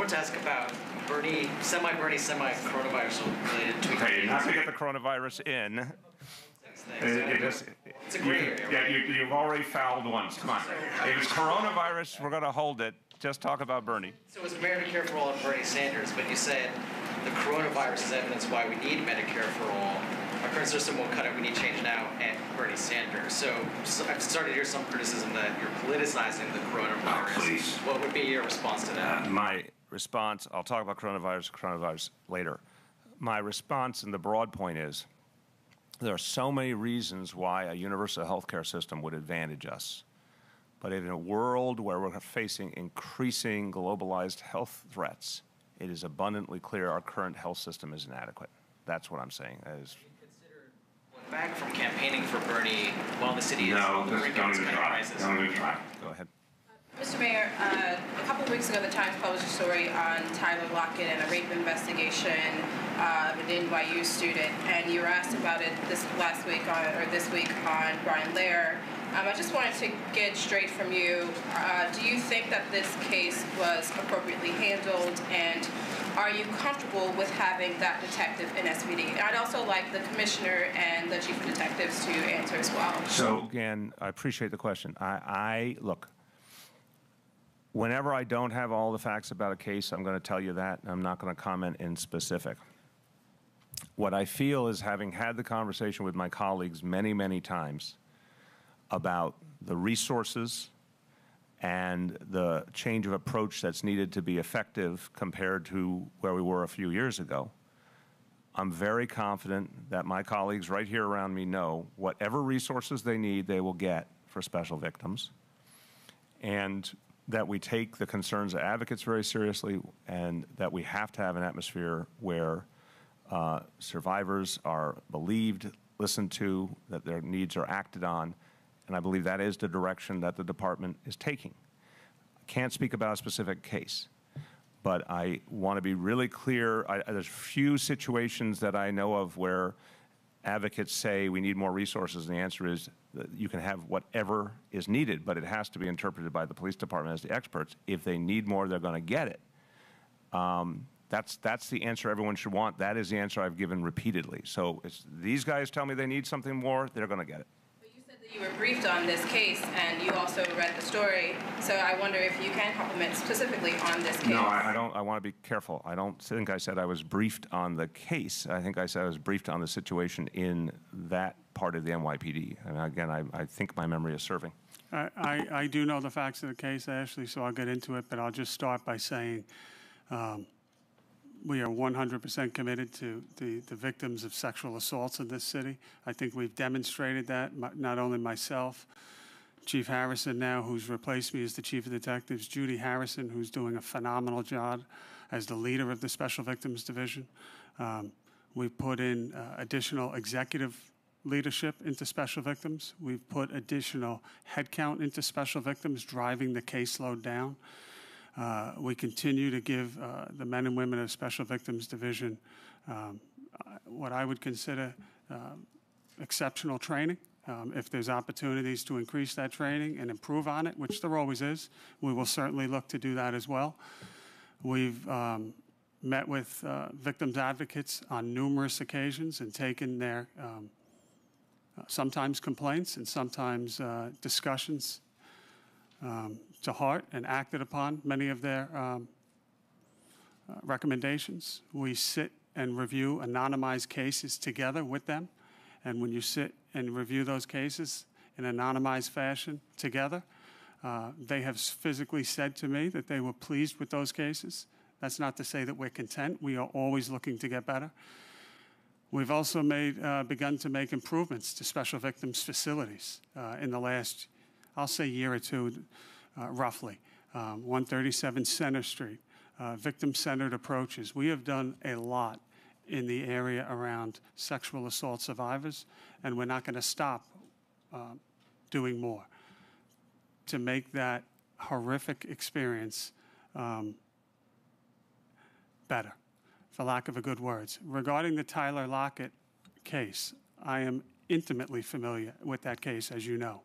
wanted to ask about semi-Bernie, semi-coronavirus related to. Okay, not to get the coronavirus in. It's a gray area. Yeah, you've already fouled once. Come on. If it's coronavirus, we're going to hold it. Just talk about Bernie. So it's Medicare for all and Bernie Sanders, but you said the coronavirus is evidence why we need Medicare for all. Our current system won't cut it. We need change now, and Bernie Sanders. So I've started to hear some criticism that you're politicizing the coronavirus. Oh, please. What would be your response to that? My response, I'll talk about coronavirus later. My response and the broad point is, there are so many reasons why a universal health care system would advantage us. But in a world where we're facing increasing globalized health threats, it is abundantly clear our current health system is inadequate. That's what I'm saying. That is. Back from campaigning for Bernie while the city is don't even try. Don't even try. Go ahead. Mr. Mayor, a couple of weeks ago, the Times published a story on Tyler Lockett and a rape investigation of an NYU student, and you were asked about it this week on Brian Lehrer. I just wanted to get straight from you. Do you think that this case was appropriately handled, and are you comfortable with having that detective in SPD? And I'd also like the commissioner and the chief of detectives to answer as well. So again, I appreciate the question. Look. Whenever I don't have all the facts about a case, I'm going to tell you that, and I'm not going to comment in specific. What I feel is, having had the conversation with my colleagues many, many times about the resources and the change of approach that's needed to be effective compared to where we were a few years ago, I'm very confident that my colleagues right here around me know whatever resources they need, they will get for special victims, and that we take the concerns of advocates very seriously, and that we have to have an atmosphere where survivors are believed, listened to, that their needs are acted on, and I believe that is the direction that the department is taking. I can't speak about a specific case, but I want to be really clear. There's few situations that I know of where advocates say we need more resources, and the answer is that you can have whatever is needed, but it has to be interpreted by the police department as the experts. If they need more, they're going to get it. That's the answer everyone should want. That is the answer I've given repeatedly. So these guys tell me they need something more, they're going to get it. But you said that you were briefed on this case, and you also read the story. So I wonder if you can comment specifically on this case. No, I don't. I want to be careful. I don't think I said I was briefed on the case. I think I said I was briefed on the situation in that part of the NYPD. And again, I think my memory is serving. I do know the facts of the case, Ashley, so I'll get into it, but I'll just start by saying we are 100% committed to the victims of sexual assaults in this city. I think we've demonstrated that, not only myself, Chief Harrison now, who's replaced me as the Chief of Detectives, Judy Harrison, who's doing a phenomenal job as the leader of the Special Victims Division. We've put in additional executive leadership into special victims. We've put additional headcount into special victims, driving the caseload down. We continue to give the men and women of Special Victims Division what I would consider exceptional training. If there's opportunities to increase that training and improve on it, which there always is, we will certainly look to do that as well. We've met with victims advocates on numerous occasions and taken their sometimes complaints and sometimes discussions to heart and acted upon many of their recommendations. We sit and review anonymized cases together with them. And when you sit and review those cases in anonymized fashion together, they have physically said to me that they were pleased with those cases. That's not to say that we're content. We are always looking to get better. We've also begun to make improvements to special victims facilities in the last, I'll say, year or two, roughly. 137 Center Street, victim-centered approaches. We have done a lot in the area around sexual assault survivors, and we're not going to stop doing more to make that horrific experience better, for lack of a good words. Regarding the Tyler Lockett case, I am intimately familiar with that case, as you know.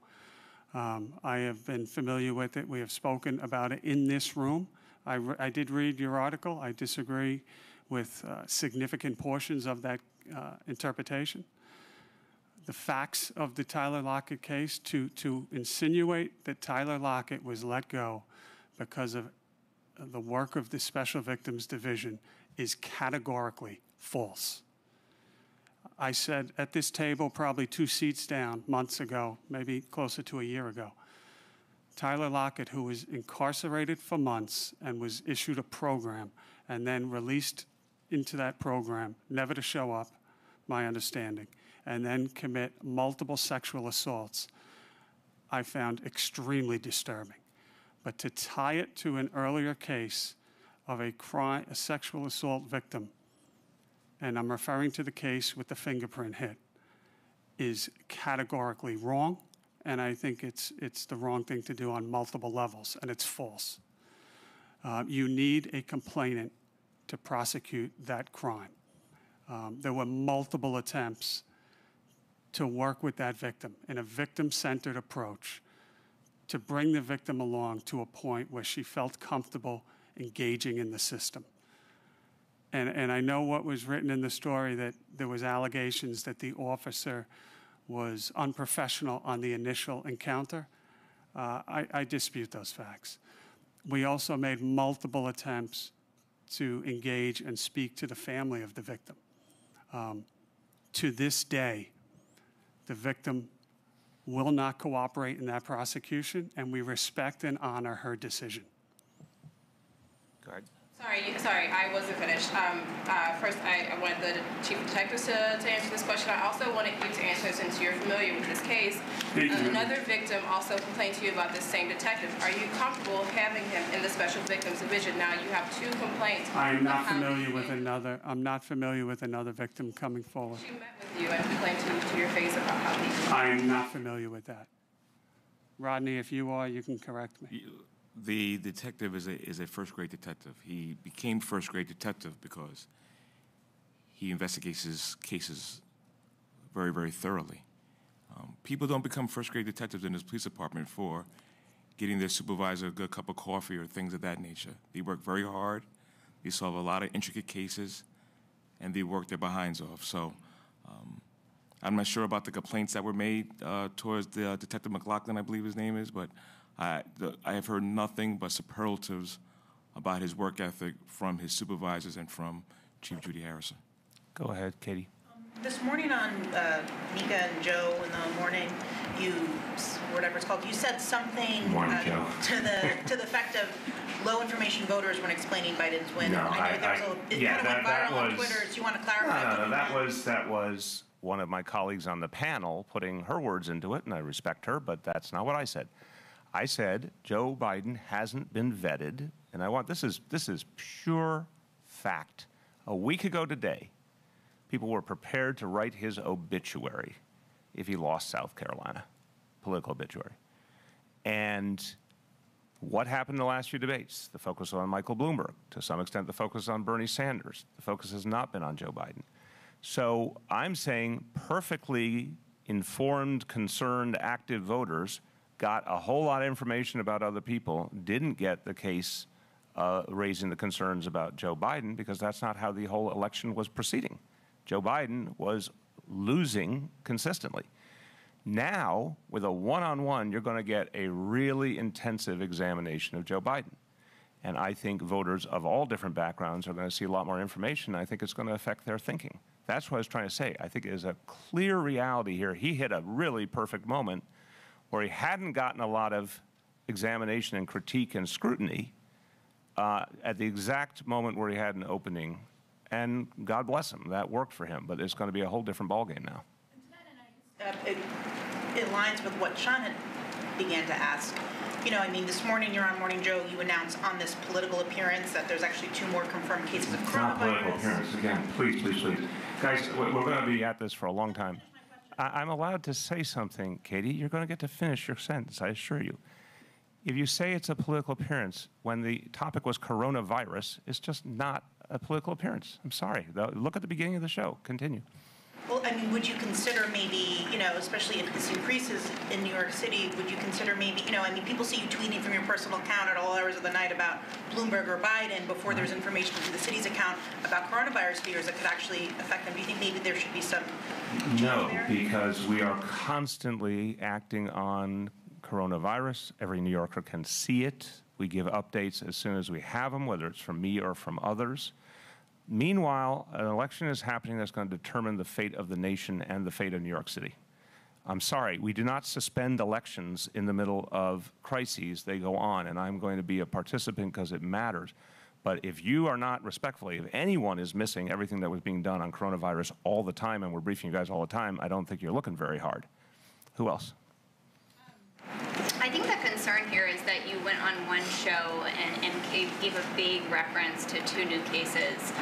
I have been familiar with it. We have spoken about it in this room I did read your article. I disagree with significant portions of that interpretation. The facts of the Tyler Lockett case, to insinuate that Tyler Lockett was let go because of the work of the Special Victims Division is categorically false. I said at this table, probably 2 seats down months ago, maybe closer to a year ago, Tyler Lockett, who was incarcerated for months and was issued a program and then released into that program, never to show up, my understanding, and then commit multiple sexual assaults, I found extremely disturbing. But to tie it to an earlier case of a sexual assault victim, and I'm referring to the case with the fingerprint hit, is categorically wrong, and I think it's the wrong thing to do on multiple levels, and it's false. You need a complainant to prosecute that crime. There were multiple attempts to work with that victim in a victim-centered approach to bring the victim along to a point where she felt comfortable engaging in the system. And I know what was written in the story, that there was allegations that the officer was unprofessional on the initial encounter. I dispute those facts. We also made multiple attempts to engage and speak to the family of the victim. To this day, the victim will not cooperate in that prosecution, and we respect and honor her decision. Go ahead. Sorry, I wasn't finished. First, I wanted the chief of detectives to answer this question. I also wanted you to answer, since you're familiar with this case. Another victim also complained to you about this same detective. Are you comfortable having him in the Special Victims Division? Now you have 2 complaints. I'm not familiar with another. I'm not familiar with another victim coming forward. She met with you and complained to your face about how he. I'm not familiar with that. Rodney, if you are, you can correct me. The detective is a first-grade detective. He became first-grade detective because he investigates his cases very, very thoroughly. People don't become first-grade detectives in this police department for getting their supervisor a good cup of coffee or things of that nature. They work very hard. They solve a lot of intricate cases, and they work their behinds off. So I'm not sure about the complaints that were made towards the Detective McLaughlin, I believe his name is, but I have heard nothing but superlatives about his work ethic from his supervisors and from Chief Judy Harrison. Go ahead, Katie. This morning on Mika and Joe in the morning, you, whatever it's called, you said something to the effect of low information voters when explaining Biden's win. No, I know it went viral on Twitter. Do you want to clarify? No, that was one of my colleagues on the panel putting her words into it, and I respect her, but that's not what I said. I said Joe Biden hasn't been vetted, and this is pure fact. A week ago today, people were prepared to write his obituary if he lost South Carolina, political obituary. And what happened in the last few debates? The focus on Michael Bloomberg. To some extent, the focus on Bernie Sanders. The focus has not been on Joe Biden. So I'm saying perfectly informed, concerned, active voters got a whole lot of information about other people, didn't get the case raising the concerns about Joe Biden, because that's not how the whole election was proceeding. Joe Biden was losing consistently. Now, with a one-on-one, you're going to get a really intensive examination of Joe Biden. And I think voters of all different backgrounds are going to see a lot more information. I think it's going to affect their thinking. That's what I was trying to say. I think there's a clear reality here. He hit a really perfect moment where he hadn't gotten a lot of examination and critique and scrutiny at the exact moment where he had an opening. And God bless him, that worked for him. But it's going to be a whole different ballgame now. It aligns with what Sean had began to ask. You know, I mean, this morning you're on Morning Joe, you announced on this political appearance that there's actually 2 more confirmed cases of coronavirus. Not political appearance, again, please. Guys, we're going to be at this for a long time. I'm allowed to say something, Katie. You're going to get to finish your sentence, I assure you. If you say it's a political appearance when the topic was coronavirus, it's just not a political appearance. I'm sorry. Look at the beginning of the show. Continue. Well, I mean, would you consider maybe, especially if this increases in New York City, would you consider maybe, I mean, people see you tweeting from your personal account at all hours of the night about Bloomberg or Biden before there's information from the city's account about coronavirus fears that could actually affect them. Do you think maybe there should be some change No, there? because we are constantly acting on coronavirus. Every New Yorker can see it. We give updates as soon as we have them, whether it's from me or from others. Meanwhile, an election is happening that's going to determine the fate of the nation and the fate of New York City. I'm sorry, we do not suspend elections in the middle of crises. They go on, and I'm going to be a participant because it matters. But if you are not, respectfully, if anyone is missing everything that was being done on coronavirus all the time, and we're briefing you guys all the time, I don't think you're looking very hard. Who else? I think the concern here is that you went on one show and gave a vague reference to 2 new cases.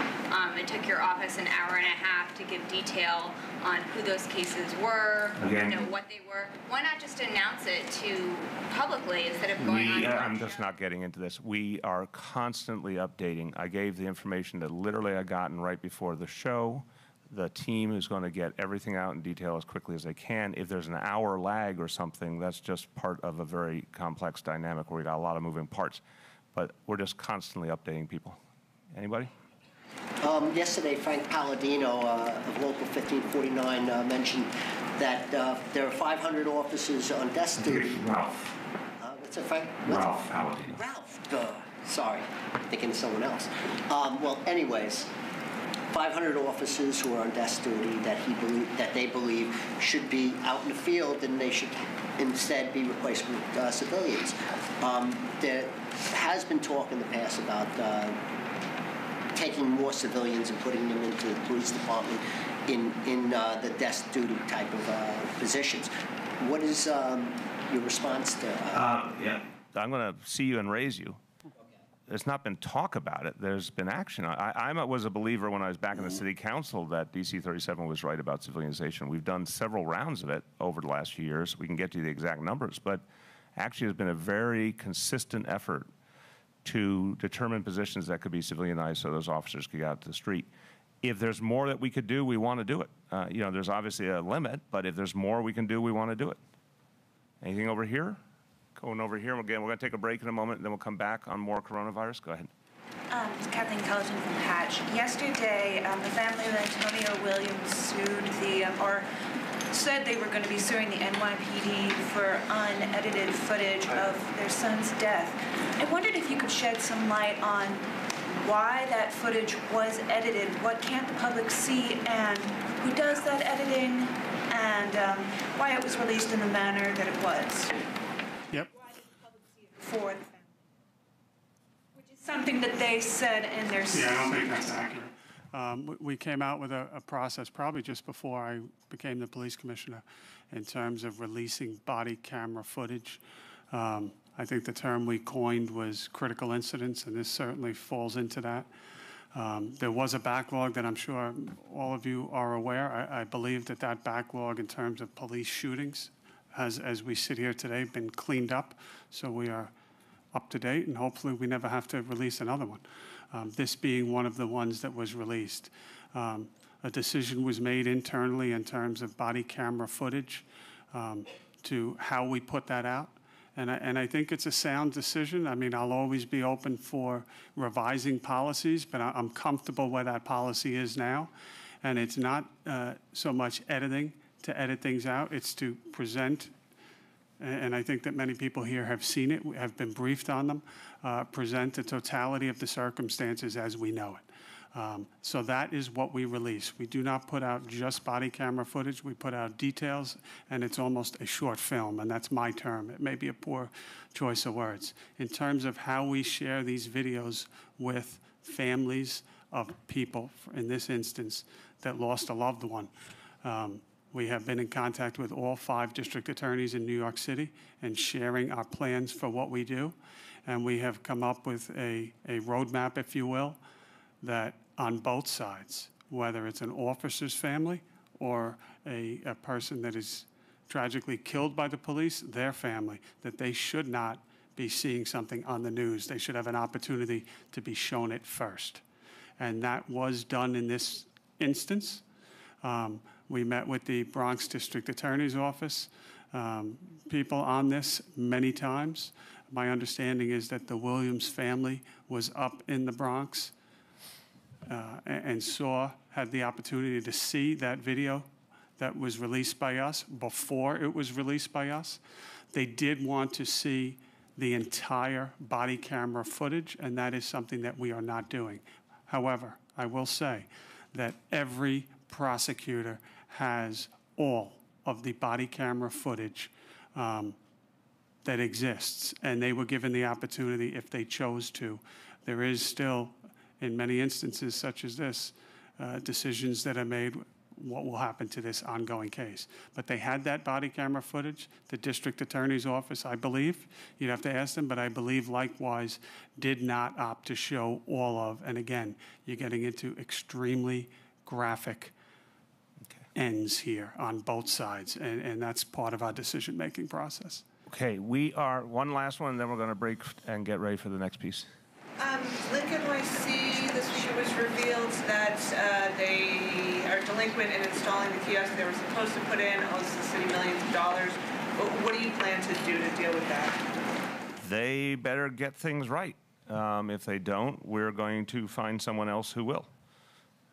It took your office an hour and a half to give detail on who those cases were, what they were. Why not just announce it to publicly instead of going on? I'm just not getting into this. We are constantly updating. I gave the information that literally I gotten right before the show. The team is going to get everything out in detail as quickly as they can. If there's an hour lag or something, that's just part of a very complex dynamic where we got a lot of moving parts. But we're just constantly updating people. Anybody? Yesterday, Frank Palladino of Local 1549 mentioned that there are 500 officers on desk duty. Ralph. What's it, Frank? Ralph Palladino. Ralph. Sorry, thinking of someone else. Well, anyways, 500 officers who are on desk duty that they believe should be out in the field, and they should instead be replaced with civilians. There has been talk in the past about taking more civilians and putting them into the police department in the desk duty type of positions. What is your response to? Yeah, I'm going to see you and raise you. There's not been talk about it. There's been action. I was a believer when I was back in the city council that DC 37 was right about civilianization. We've done several rounds of it over the last few years. We can get you the exact numbers, but actually there's been a very consistent effort to determine positions that could be civilianized so those officers could get out to the street. If there's more that we could do, we want to do it. There's obviously a limit, but if there's more we can do, we want to do it. Anything over here? Going over here, again, we're going to take a break in a moment, and then we'll come back on more coronavirus. Go ahead. It's Kathleen Culleton from Hatch. Yesterday, the family of Antonio Williams said they were going to be suing the NYPD for unedited footage of their son's death. I wondered if you could shed some light on why that footage was edited, what can't the public see, and who does that editing, and why it was released in the manner that it was. Yep. For the family, which is something that they said in their Yeah, I don't think that's accurate. We came out with a process probably just before I became the police commissioner in terms of releasing body camera footage. I think the term we coined was critical incidents, and this certainly falls into that. There was a backlog that I'm sure all of you are aware. I believe that backlog in terms of police shootings has, as we sit here today, been cleaned up. So we are up to date, and hopefully we never have to release another one. This being one of the ones that was released. A decision was made internally in terms of body camera footage to how we put that out. And I think it's a sound decision. I mean, I'll always be open for revising policies, but I'm comfortable where that policy is now. And it's not so much editing to edit things out. It's to present, and I think that many people here have seen it, have been briefed on them, present the totality of the circumstances as we know it. So that is what we release. We do not put out just body camera footage. We put out details, and it's almost a short film, and that's my term. It may be a poor choice of words. In terms of how we share these videos with families of people, in this instance, that lost a loved one, we have been in contact with all 5 district attorneys in New York City and sharing our plans for what we do. And we have come up with a roadmap, if you will, that on both sides, whether it's an officer's family or a person that is tragically killed by the police, their family, that they should not be seeing something on the news. They should have an opportunity to be shown it first. And that was done in this instance. We met with the Bronx District Attorney's Office, people on this many times. My understanding is that the Williams family was up in the Bronx and had the opportunity to see that video that was released by us before it was released by us. They did want to see the entire body camera footage, and that is something that we are not doing. However, I will say that every prosecutor has all of the body camera footage that exists, and they were given the opportunity if they chose to. There is still, in many instances such as this, decisions that are made what will happen to this ongoing case. But they had that body camera footage. The district attorney's office, I believe, you'd have to ask them, but I believe likewise did not opt to show all of, and again, you're getting into extremely graphic ends here on both sides, and that's part of our decision-making process. Okay, we are, one last one, and then we're going to break and get ready for the next piece. LinkNYC, this week it was revealed that they are delinquent in installing the kiosk they were supposed to put in, owes the city millions of dollars. What do you plan to do to deal with that? They better get things right. If they don't, we're going to find someone else who will.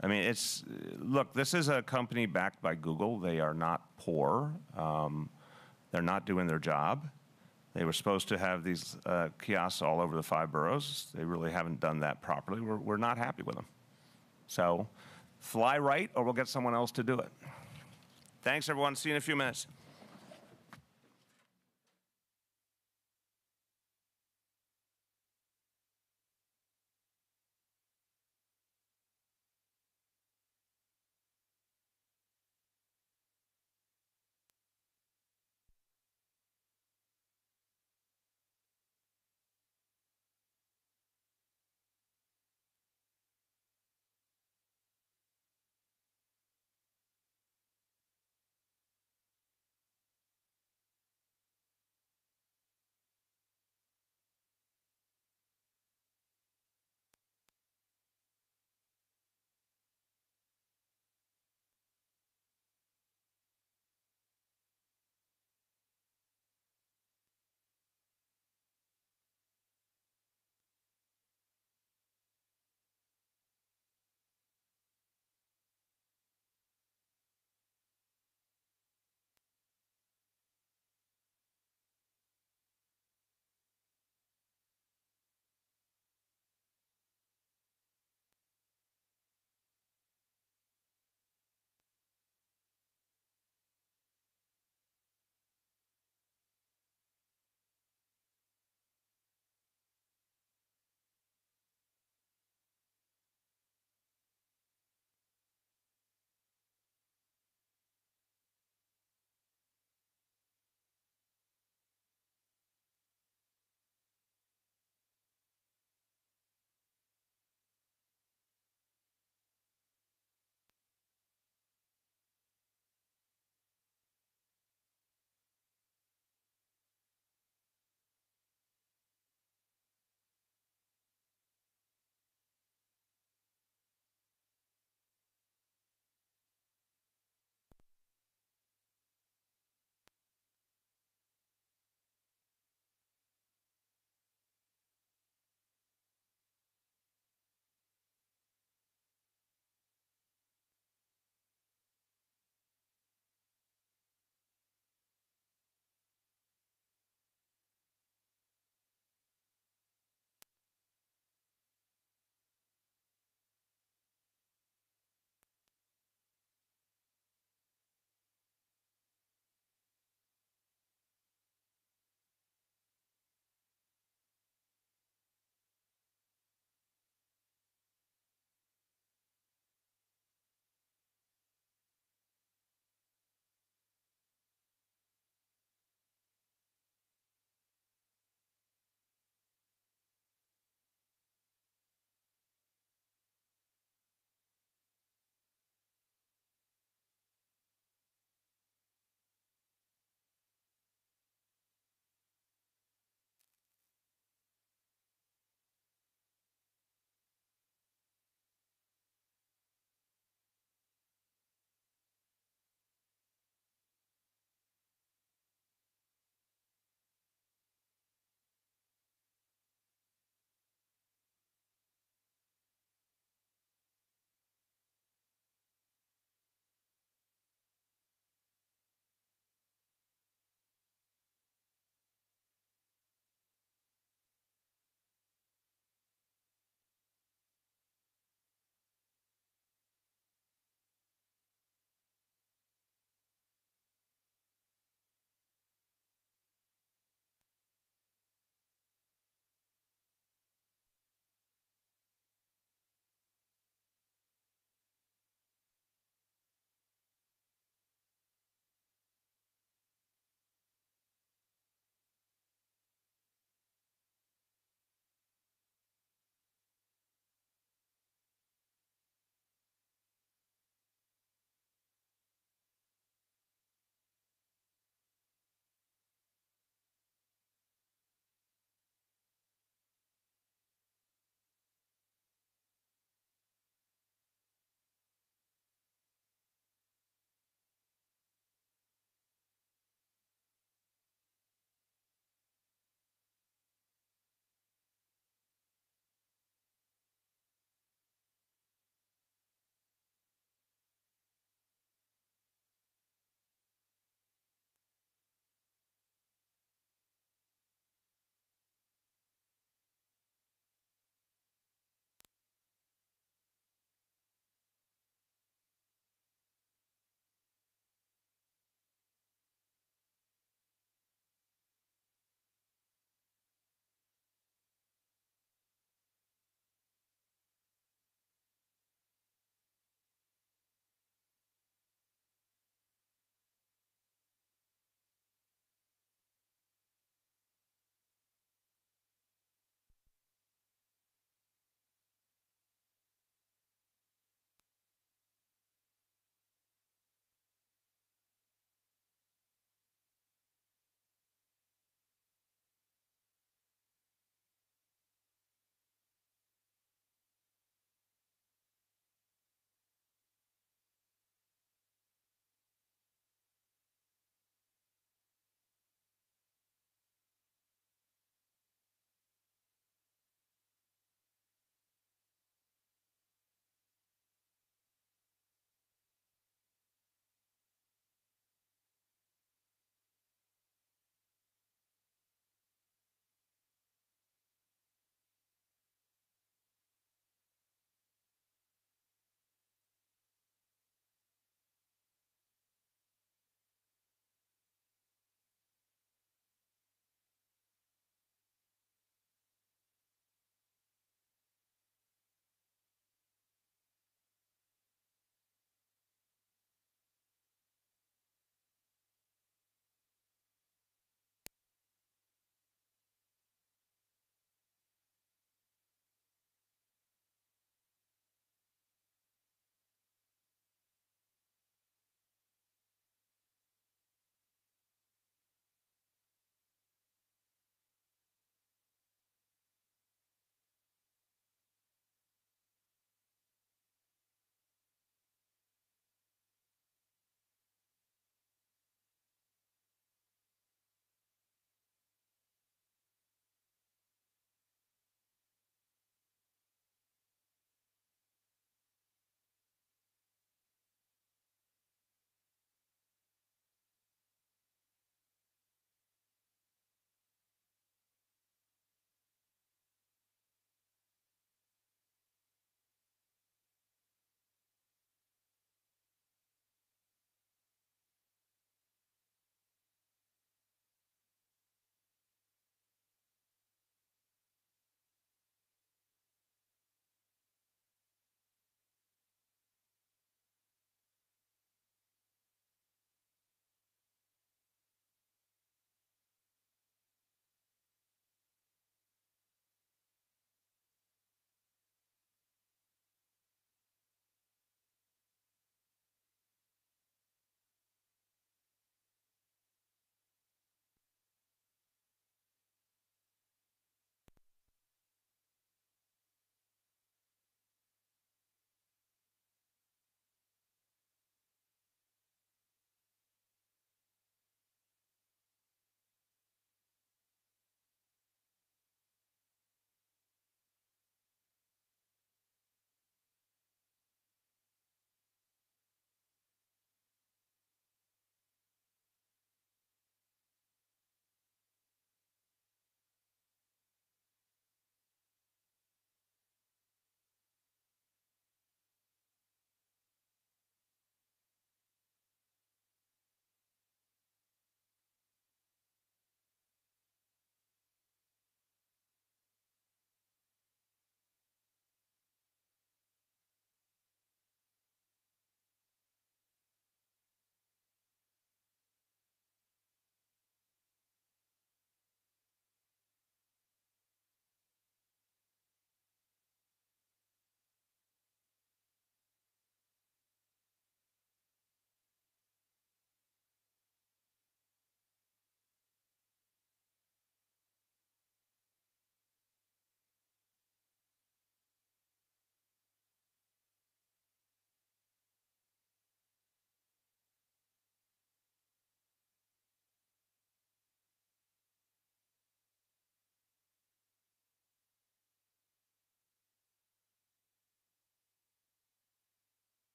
I mean, look, this is a company backed by Google. They are not poor. They're not doing their job. They were supposed to have these kiosks all over the 5 boroughs. They really haven't done that properly. We're not happy with them. So fly right, or we'll get someone else to do it. Thanks, everyone. See you in a few minutes.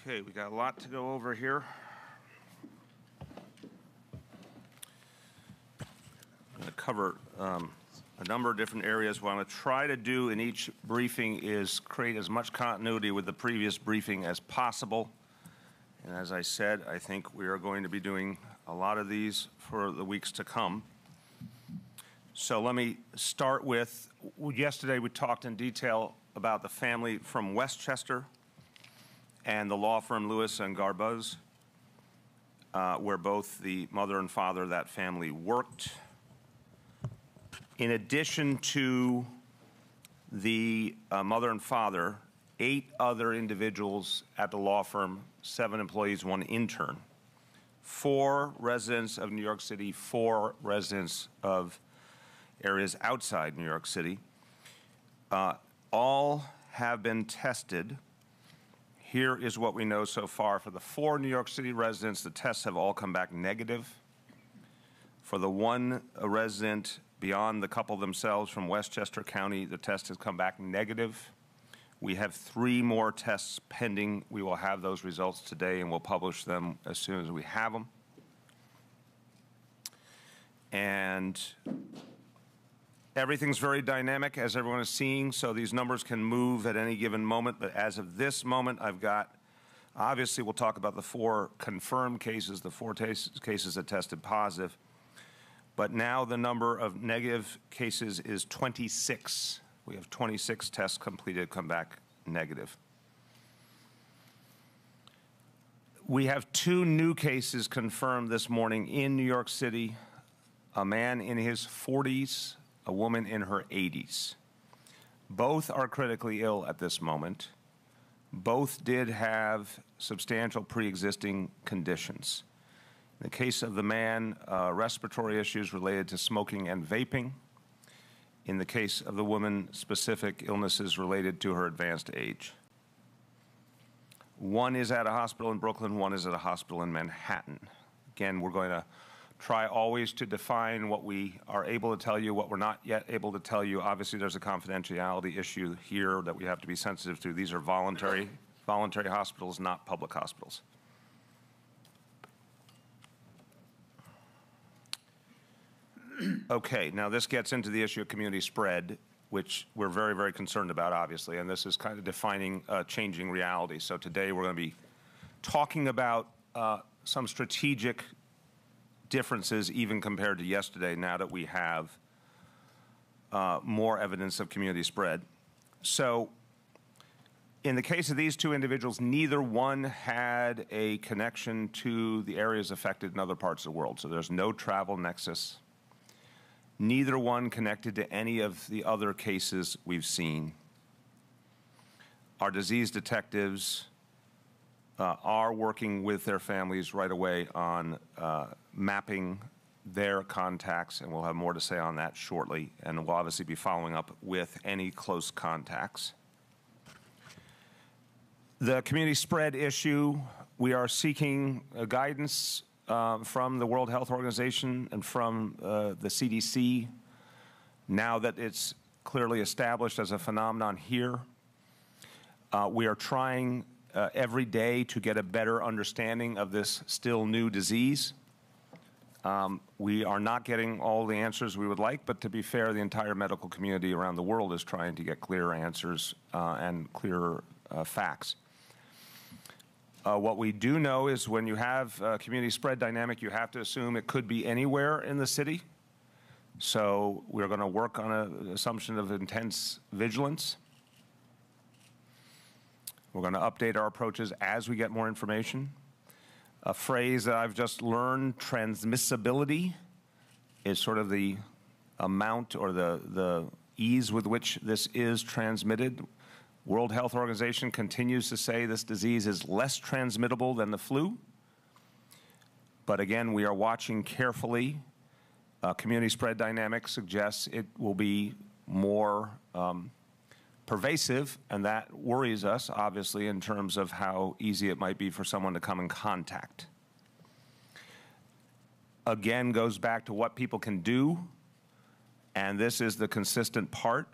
Okay, we got a lot to go over here. I'm going to cover a number of different areas. What I'm going to try to do in each briefing is create as much continuity with the previous briefing as possible. And as I said, I think we are going to be doing a lot of these for the weeks to come. So let me start with, yesterday we talked in detail about the family from Westchester and the law firm Lewis and Garbuz, where both the mother and father of that family worked. In addition to the mother and father, 8 other individuals at the law firm, 7 employees, 1 intern, 4 residents of New York City, 4 residents of areas outside New York City, all have been tested. Here is what we know so far. For the 4 New York City residents, the tests have all come back negative. For the 1 resident beyond the couple themselves from Westchester County, the test has come back negative. We have 3 more tests pending. We will have those results today, and we'll publish them as soon as we have them. And everything's very dynamic, as everyone is seeing, so these numbers can move at any given moment. But as of this moment, I've got, obviously we'll talk about the 4 confirmed cases, the 4 cases that tested positive. But now the number of negative cases is 26. We have 26 tests completed, come back negative. We have 2 new cases confirmed this morning in New York City, a man in his 40s, a woman in her 80s. Both are critically ill at this moment. Both did have substantial pre-existing conditions. In the case of the man, respiratory issues related to smoking and vaping. In the case of the woman, specific illnesses related to her advanced age. One is at a hospital in Brooklyn, one is at a hospital in Manhattan. Again, we're going to try always to define what we are able to tell you, what we're not yet able to tell you. Obviously, there's a confidentiality issue here that we have to be sensitive to. These are voluntary hospitals, not public hospitals. Okay, now this gets into the issue of community spread, which we're very, very concerned about, obviously, and this is kind of defining changing reality. So today we're going to be talking about some strategic differences even compared to yesterday now that we have more evidence of community spread. So in the case of these 2 individuals, neither one had a connection to the areas affected in other parts of the world. So there's no travel nexus. Neither one connected to any of the other cases we've seen. Our disease detectives are working with their families right away on mapping their contacts, and we'll have more to say on that shortly, and we'll obviously be following up with any close contacts. The community spread issue, we are seeking guidance from the World Health Organization and from the CDC, now that it's clearly established as a phenomenon here. We are trying every day to get a better understanding of this still new disease. We are not getting all the answers we would like, but to be fair, the entire medical community around the world is trying to get clearer answers and clearer facts. What we do know is when you have a community spread dynamic, you have to assume it could be anywhere in the city. So we're going to work on an assumption of intense vigilance. We're going to update our approaches as we get more information. A phrase that I've just learned, transmissibility, is sort of the amount or the ease with which this is transmitted. World Health Organization continues to say this disease is less transmittable than the flu. But again, we are watching carefully. Community spread dynamics suggests it will be more pervasive, and that worries us, obviously, in terms of how easy it might be for someone to come in contact. Again, goes back to what people can do, and this is the consistent part,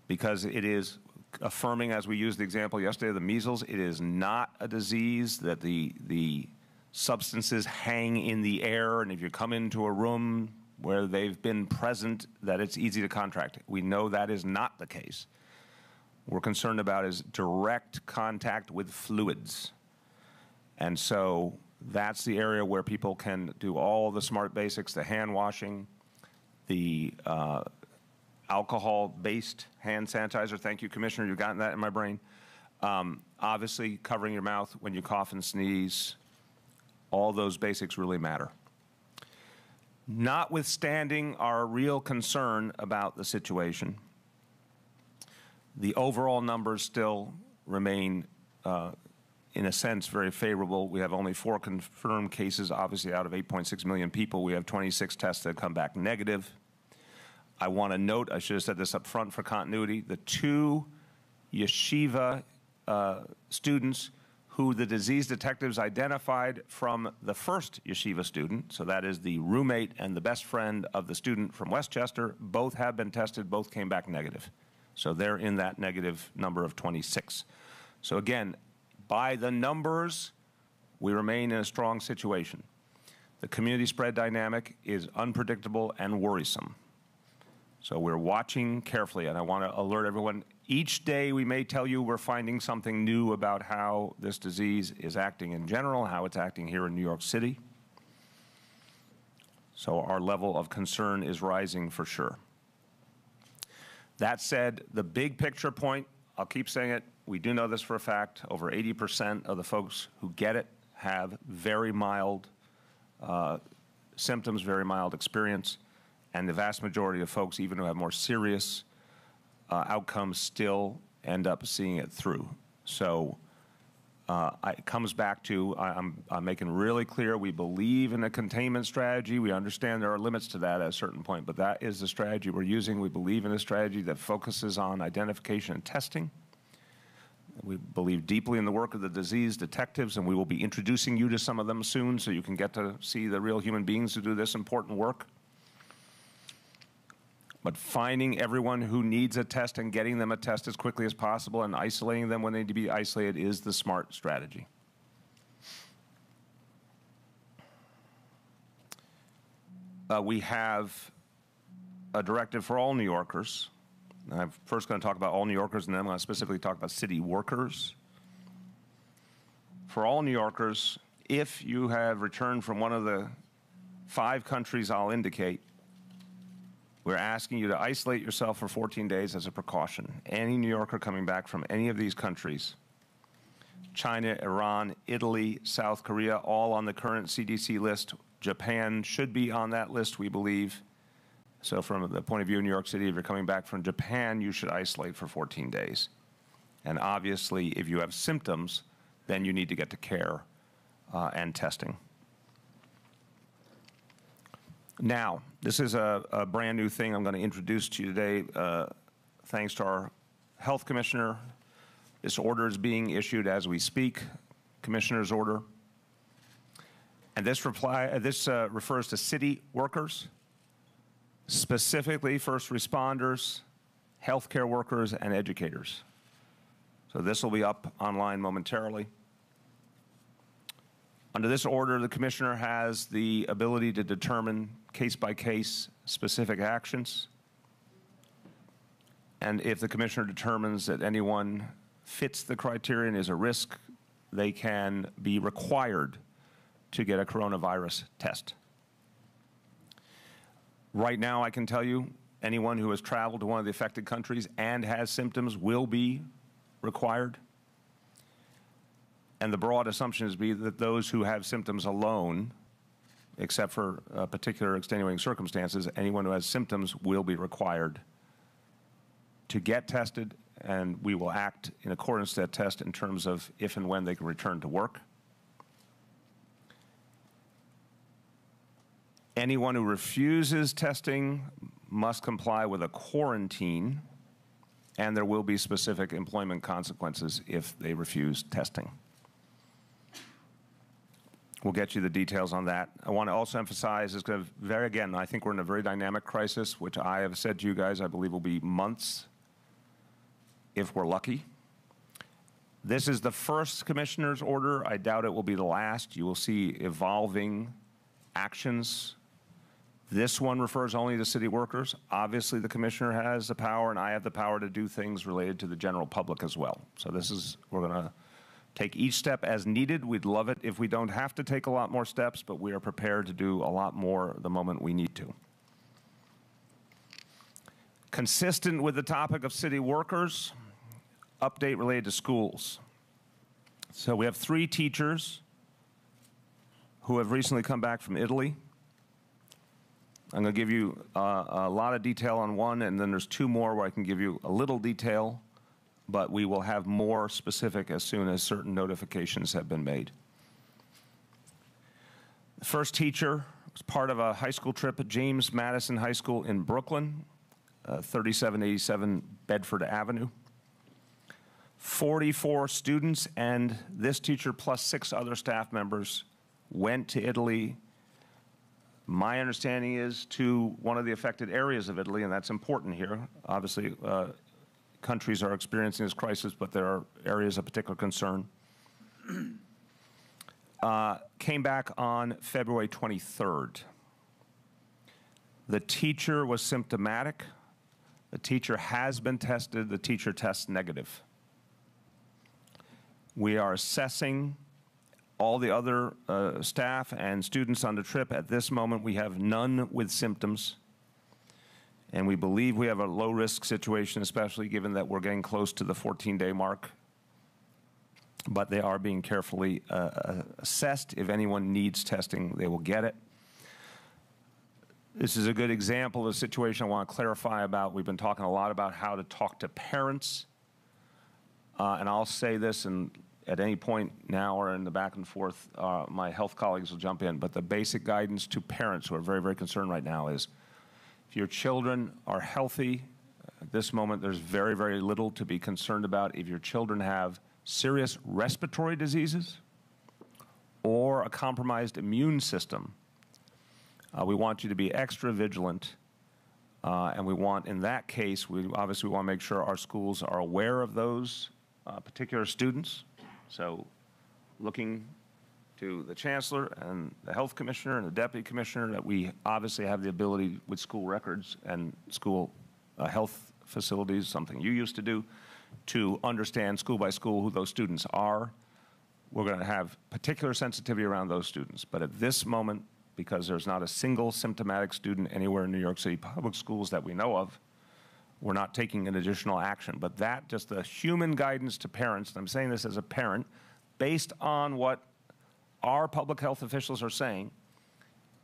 because it is affirming, as we used the example yesterday of the measles, it is not a disease that the substances hang in the air, and if you come into a room where they've been present, that it's easy to contract. We know that is not the case. What we're concerned about is direct contact with fluids. And so that's the area where people can do all the smart basics, the hand washing, the alcohol-based hand sanitizer. Thank you, Commissioner, you've gotten that in my brain. Obviously, covering your mouth when you cough and sneeze, all those basics really matter. Notwithstanding our real concern about the situation, the overall numbers still remain, in a sense, very favorable. We have only 4 confirmed cases, obviously, out of 8.6 million people. We have 26 tests that have come back negative. I want to note, I should have said this up front for continuity, the 2 yeshiva students who the disease detectives identified from the first yeshiva student, so that is the roommate and the best friend of the student from Westchester, both have been tested, both came back negative. So they're in that negative number of 26. So again, by the numbers, we remain in a strong situation. The community spread dynamic is unpredictable and worrisome. So we're watching carefully, and I want to alert everyone, each day we may tell you we're finding something new about how this disease is acting in general, how it's acting here in New York City. So our level of concern is rising for sure. That said, the big picture point, I'll keep saying it, we do know this for a fact, over 80% of the folks who get it have very mild symptoms, very mild experience, and the vast majority of folks, even who have more serious outcomes, still end up seeing it through. So it comes back to, I'm making really clear, we believe in a containment strategy. We understand there are limits to that at a certain point, but that is the strategy we're using. We believe in a strategy that focuses on identification and testing. We believe deeply in the work of the disease detectives, and we will be introducing you to some of them soon so you can get to see the real human beings who do this important work. But finding everyone who needs a test and getting them a test as quickly as possible and isolating them when they need to be isolated is the smart strategy. We have a directive for all New Yorkers. I'm first going to talk about all New Yorkers, and then I'm going to specifically talk about city workers. For all New Yorkers, if you have returned from one of the 5 countries I'll indicate, we're asking you to isolate yourself for 14 days as a precaution. Any New Yorker coming back from any of these countries, China, Iran, Italy, South Korea, all on the current CDC list. Japan should be on that list, we believe. So from the point of view of New York City, if you're coming back from Japan, you should isolate for 14 days. And obviously, if you have symptoms, then you need to get to care and testing. Now, this is a brand new thing I'm going to introduce to you today, thanks to our health commissioner. This order is being issued as we speak, commissioner's order. And this refers to city workers, specifically first responders, healthcare workers, and educators. So this will be up online momentarily. Under this order, the commissioner has the ability to determine case-by-case specific actions. And if the commissioner determines that anyone fits the criteria and is a risk, they can be required to get a coronavirus test. Right now, I can tell you, anyone who has traveled to one of the affected countries and has symptoms will be required. And the broad assumption is that those who have symptoms alone, except for particular extenuating circumstances, anyone who has symptoms will be required to get tested, and we will act in accordance to that test in terms of if and when they can return to work. Anyone who refuses testing must comply with a quarantine, and there will be specific employment consequences if they refuse testing. We'll get you the details on that. I want to also emphasize, it's going to again, I think we're in a very dynamic crisis, which I have said to you guys, I believe will be months. if we're lucky. This is the first commissioner's order. I doubt it will be the last. You will see evolving actions. This one refers only to city workers. Obviously, the commissioner has the power, and I have the power to do things related to the general public as well. So this is, we're going to take each step as needed. We'd love it if we don't have to take a lot more steps, but we are prepared to do a lot more the moment we need to. Consistent with the topic of city workers, update related to schools. So we have 3 teachers who have recently come back from Italy. I'm going to give you a lot of detail on one, and then there's 2 more where I can give you a little detail, but we will have more specific as soon as certain notifications have been made. The first teacher was part of a high school trip at James Madison High School in Brooklyn, 3787 Bedford Avenue. 44 students and this teacher plus 6 other staff members went to Italy. My understanding is to one of the affected areas of Italy, and that's important here. Obviously, countries are experiencing this crisis, but there are areas of particular concern. Came back on February 23rd. The teacher was symptomatic. The teacher has been tested. The teacher tests negative. We are assessing all the other staff and students on the trip. At this moment, we have none with symptoms. And we believe we have a low-risk situation, especially given that we're getting close to the 14-day mark. But they are being carefully assessed. If anyone needs testing, they will get it. This is a good example of a situation I want to clarify about. We've been talking a lot about how to talk to parents. And I'll say this, and at any point now or in the back and forth, my health colleagues will jump in. But the basic guidance to parents who are very, very concerned right now is if your children are healthy, at this moment there's very, very little to be concerned about. If your children have serious respiratory diseases or a compromised immune system, we want you to be extra vigilant. And we want, in that case, we obviously want to make sure our schools are aware of those particular students. So looking to the chancellor and the health commissioner and the deputy commissioner that we obviously have the ability with school records and school health facilities, something you used to do, to understand school by school who those students are. We're going to have particular sensitivity around those students. But at this moment, because there's not a single symptomatic student anywhere in New York City public schools that we know of, we're not taking an additional action. But that, just the human guidance to parents, and I'm saying this as a parent, based on what our public health officials are saying,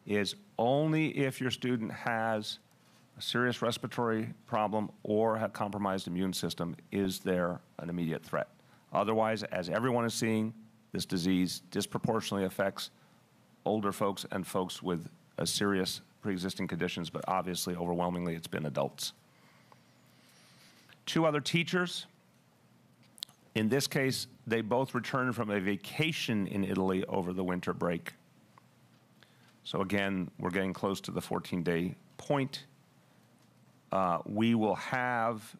is only if your student has a serious respiratory problem or a compromised immune system is there an immediate threat. Otherwise, as everyone is seeing, this disease disproportionately affects older folks and folks with serious pre-existing conditions, but obviously, overwhelmingly, it's been adults. 2 other teachers. In this case, they both returned from a vacation in Italy over the winter break. So again, we're getting close to the 14-day point. We will have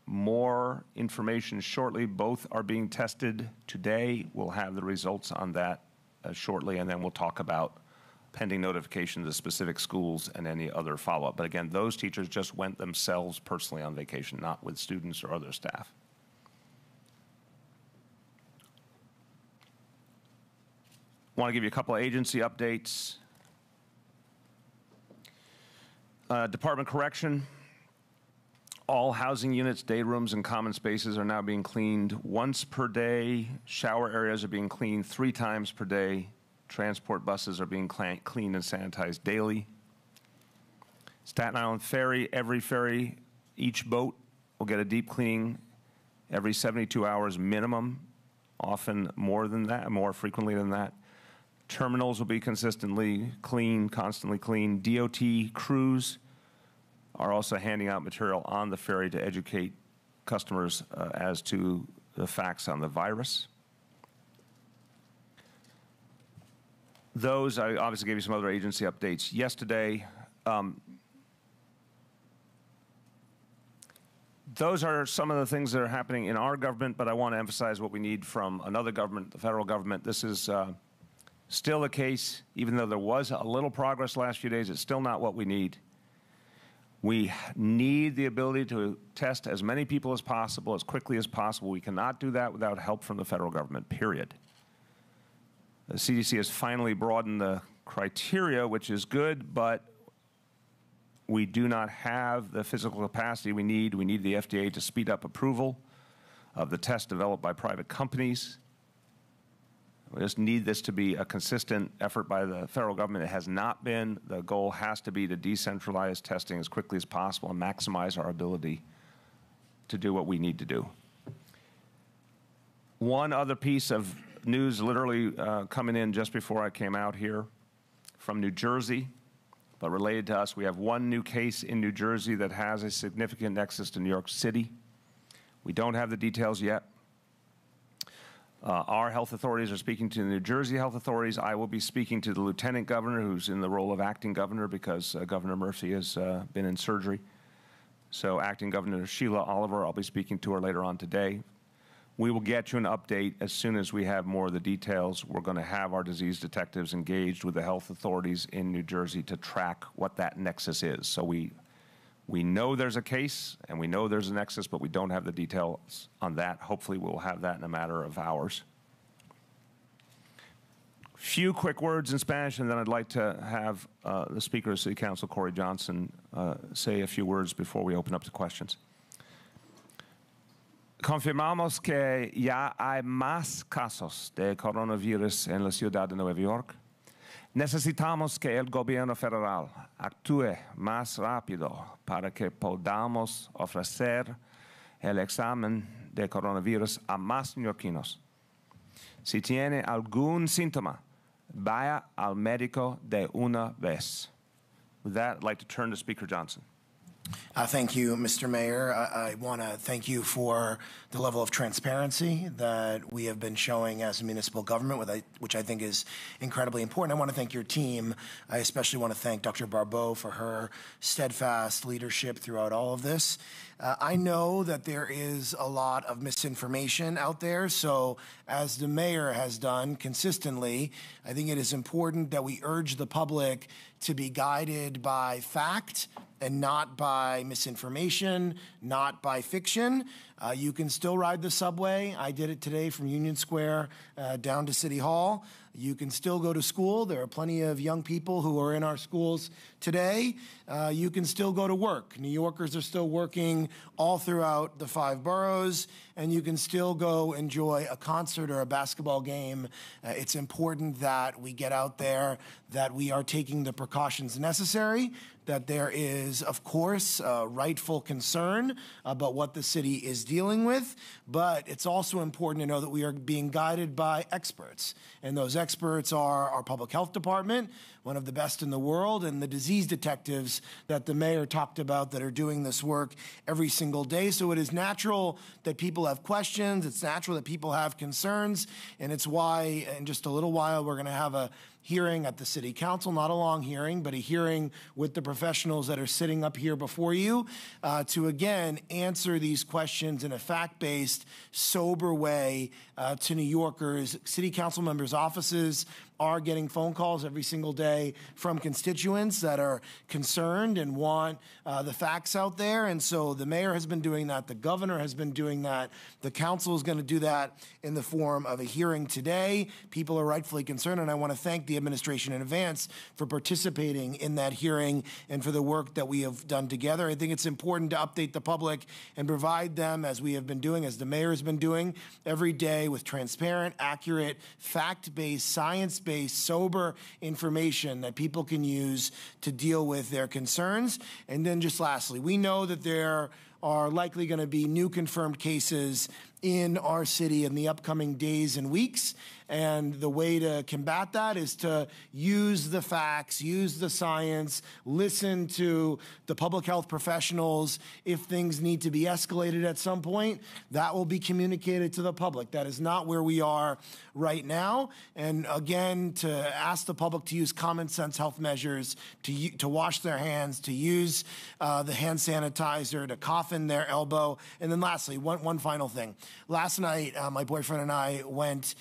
more information shortly. Both are being tested today. We'll have the results on that shortly, and then we'll talk about pending notification to specific schools and any other follow-up. But again, those teachers just went themselves personally on vacation, not with students or other staff. I want to give you a couple of agency updates. Department of Correction, all housing units, day rooms, and common spaces are now being cleaned once per day. Shower areas are being cleaned 3 times per day. Transport buses are being cleaned and sanitized daily. Staten Island Ferry, every ferry, each boat will get a deep cleaning every 72 hours minimum, often more than that, more frequently than that. Terminals will be consistently cleaned, constantly cleaned. DOT crews are also handing out material on the ferry to educate customers as to the facts on the virus. Those, I obviously gave you some other agency updates those are some of the things that are happening in our government, but I want to emphasize what we need from another government, the federal government. This is still the case. Even though there was a little progress last few days, it's still not what we need. We need the ability to test as many people as possible, as quickly as possible. We cannot do that without help from the federal government, period. The CDC has finally broadened the criteria, which is good, but we do not have the physical capacity we need. We need the FDA to speed up approval of the tests developed by private companies. We just need this to be a consistent effort by the federal government. It has not been. The goal has to be to decentralize testing as quickly as possible and maximize our ability to do what we need to do. One other piece of news literally coming in just before I came out here from New Jersey, but related to us. We have one new case in New Jersey that has a significant nexus to New York City. We don't have the details yet. Our health authorities are speaking to the New Jersey health authorities. I will be speaking to the lieutenant governor, who's in the role of acting governor because Governor Murphy has been in surgery. So acting Governor Sheila Oliver, I'll be speaking to her later on today. We will get you an update as soon as we have more of the details. We're going to have our disease detectives engaged with the health authorities in New Jersey to track what that nexus is. So we know there's a case and we know there's a nexus, but we don't have the details on that. Hopefully we'll have that in a matter of hours. Few quick words in Spanish, and then I'd like to have the Speaker of City Council, Corey Johnson, say a few words before we open up to questions. Confirmamos que ya hay más casos de coronavirus en la ciudad de Nueva York. Necesitamos que el gobierno federal actúe más rápido para que podamos ofrecer el examen de coronavirus a más neoyorquinos. Si tiene algún síntoma, vaya al médico de una vez. With that, I'd like to turn to Speaker Johnson. Thank you, Mr. Mayor. I want to thank you for the level of transparency that we have been showing as a municipal government, which I think is incredibly important. I want to thank your team. I especially want to thank Dr. Barbeau for her steadfast leadership throughout all of this. I know that there is a lot of misinformation out there, so as the mayor has done consistently, I think it is important that we urge the public to be guided by fact and not by misinformation, not by fiction. You can still ride the subway. I did it today from Union Square down to City Hall. You can still go to school. There are plenty of young people who are in our schools today. You can still go to work. New Yorkers are still working all throughout the 5 boroughs, and you can still go enjoy a concert or a basketball game. It's important that we get out there, that we are taking the precautions necessary, that there is, of course, rightful concern about what the city is dealing with, but it's also important to know that we are being guided by experts. And those experts are our public health department, one of the best in the world, and the disease detectives that the mayor talked about that are doing this work every single day. So it is natural that people have questions. It's natural that people have concerns. And it's why in just a little while we're going to have a hearing at the City Council, not a long hearing, but a hearing with the professionals that are sitting up here before you to, again, answer these questions in a fact-based, sober way to New Yorkers. City Council members' offices are getting phone calls every single day from constituents that are concerned and want the facts out there. And so the mayor has been doing that. The governor has been doing that. The council is going to do that in the form of a hearing today. People are rightfully concerned, and I want to thank the administration in advance for participating in that hearing and for the work that we have done together. I think it's important to update the public and provide them, as we have been doing, as the mayor has been doing, every day with transparent, accurate, fact-based, science-based, sober information that people can use to deal with their concerns. And then just lastly, we know that there are likely going to be new confirmed cases in our city in the upcoming days and weeks. And the way to combat that is to use the facts, use the science, listen to the public health professionals. If things need to be escalated at some point, that will be communicated to the public. That is not where we are right now. And again, to ask the public to use common sense health measures, to wash their hands, to use the hand sanitizer, to cough in their elbow. And then lastly, one final thing. Last night, my boyfriend and I went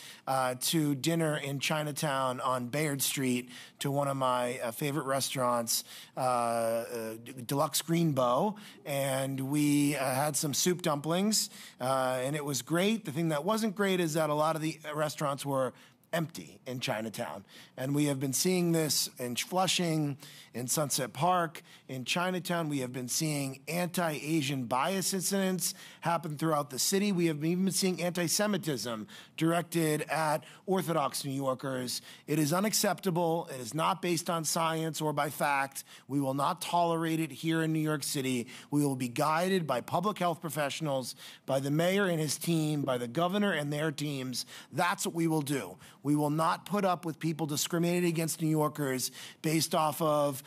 to dinner in Chinatown on Bayard Street to one of my favorite restaurants, Deluxe Greenbow, and we had some soup dumplings, and it was great. The thing that wasn't great is that a lot of the restaurants were empty in Chinatown. And we have been seeing this in Flushing, in Sunset Park, in Chinatown. We have been seeing anti-Asian bias incidents happen throughout the city. We have even been seeing anti-Semitism directed at Orthodox New Yorkers. It is unacceptable. It is not based on science or by fact. We will not tolerate it here in New York City. We will be guided by public health professionals, by the mayor and his team, by the governor and their teams. That's what we will do. We will not put up with people discriminating against New Yorkers based off of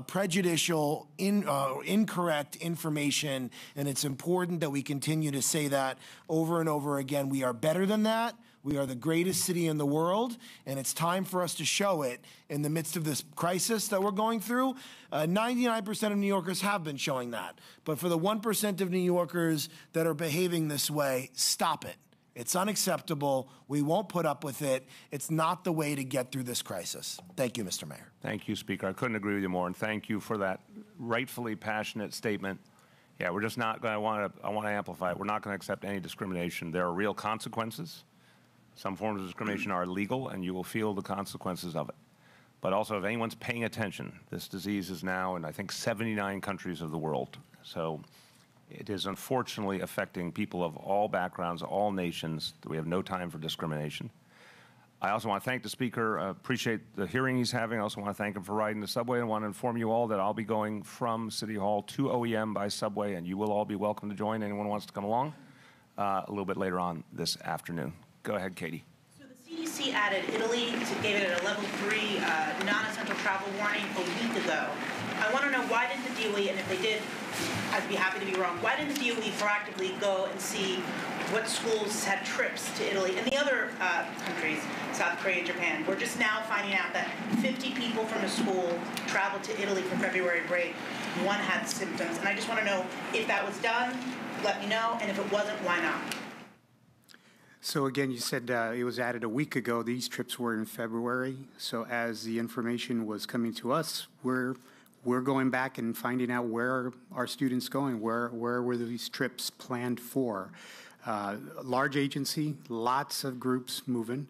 prejudicial, incorrect information, and it's important that we continue to say that over and over again. We are better than that. We are the greatest city in the world, and it's time for us to show it in the midst of this crisis that we're going through. 99% of New Yorkers have been showing that. But for the 1% of New Yorkers that are behaving this way, stop it. It's unacceptable. We won't put up with it. It's not the way to get through this crisis. Thank you, Mr. Mayor. Thank you, Speaker. I couldn't agree with you more, and thank you for that rightfully passionate statement. Yeah, we're just not going to I want to amplify it. We're not going to accept any discrimination. There are real consequences. Some forms of discrimination are illegal, and you will feel the consequences of it. But also, if anyone's paying attention, this disease is now in, I think, 79 countries of the world. So it is unfortunately affecting people of all backgrounds, all nations. We have no time for discrimination. I also want to thank the Speaker, appreciate the hearing he's having. I also want to thank him for riding the subway, and want to inform you all that I'll be going from City Hall to OEM by subway, and you will all be welcome to join. Anyone who wants to come along a little bit later on this afternoon. Go ahead, Katie. So the CDC added Italy, gave it a level 3 non-essential travel warning a week ago. I want to know, why didn't the DOE, and if they did, I'd be happy to be wrong, why didn't the DOE proactively go and see what schools had trips to Italy and the other countries, South Korea, Japan? We're just now finding out that 50 people from a school traveled to Italy for February break. One had symptoms. And I just want to know, if that was done, let me know, and if it wasn't, why not? So again, you said it was added a week ago. These trips were in February. So as the information was coming to us, we're going back and finding out where our students going, where were these trips planned for. Large agency, lots of groups moving.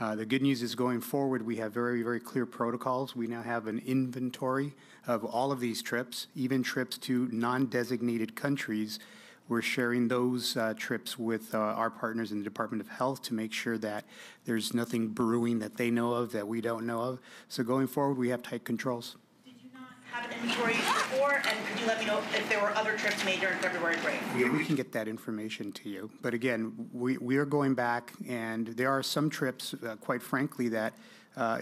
The good news is, going forward, we have very, very clear protocols. We now have an inventory of all of these trips, even trips to non-designated countries. We're sharing those trips with our partners in the Department of Health to make sure that there's nothing brewing that they know of that we don't know of. So going forward, we have tight controls. Did you not have an inventory before? And could you let me know if there were other trips made during February break? Yeah, we can get that information to you. But again, we are going back, and there are some trips, quite frankly, that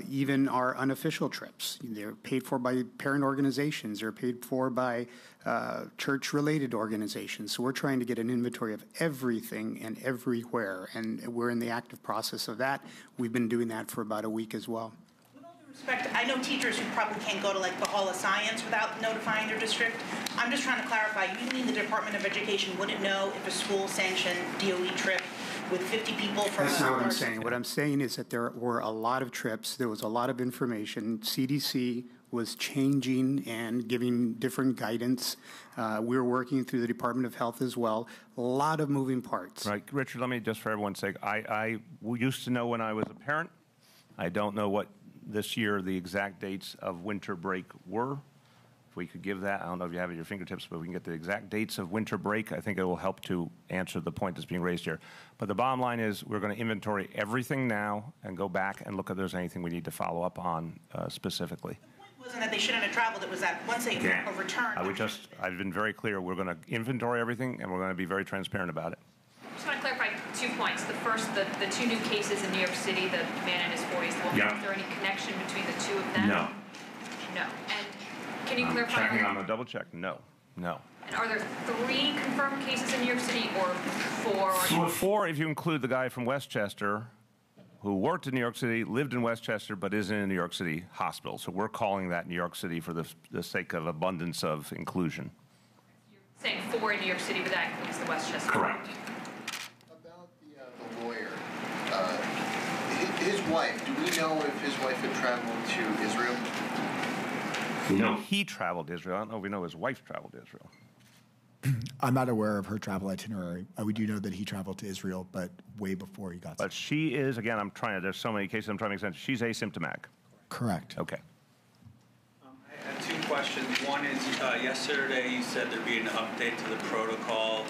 even are unofficial trips. They're paid for by parent organizations. They're paid for by church-related organizations. So we're trying to get an inventory of everything and everywhere, and we're in the active process of that. We've been doing that for about a week as well. With all due respect, I know teachers who probably can't go to like the Hall of Science without notifying their district. I'm just trying to clarify, you mean the Department of Education wouldn't know if a school-sanctioned DOE trip with 50 people from That's not what I'm saying. What I'm saying is that there were a lot of trips. There was a lot of information. CDC was changing and giving different guidance. We were working through the Department of Health as well. A lot of moving parts. Right, Richard, let me just, for everyone's sake, I used to know when I was a parent. I don't know what this year the exact dates of winter break were. If we could give that, I don't know if you have it at your fingertips, but we can get the exact dates of winter break. I think it will help to answer the point that's being raised here. But the bottom line is, we're going to inventory everything now and go back and look if there's anything we need to follow up on specifically. The point wasn't that they shouldn't have traveled. It was that once they returned. I've been very clear. We're going to inventory everything, and we're going to be very transparent about it. I just want to clarify, 2 points. The first, the 2 new cases in New York City, the man in his 40s, the woman. Yeah. Is there any connection between the 2 of them? No. No. And can you I'm clarify? checking. I'm going to double check. No. No. And are there 3 confirmed cases in New York City or 4? Well, 4 if you include the guy from Westchester who worked in New York City, lived in Westchester, but is in a New York City hospital. So we're calling that New York City for the sake of abundance of inclusion. You're saying 4 in New York City, but that includes the Westchester. Correct. About the lawyer, his wife, do we know if his wife had traveled to Israel? We know he traveled to Israel. I don't know if we know his wife traveled to Israel. I'm not aware of her travel itinerary. We do know that he traveled to Israel, but way before he got But she is, again, there's so many cases I'm trying to make sense. She's asymptomatic. Correct. Okay. I have 2 questions. One is, yesterday you said there'd be an update to the protocol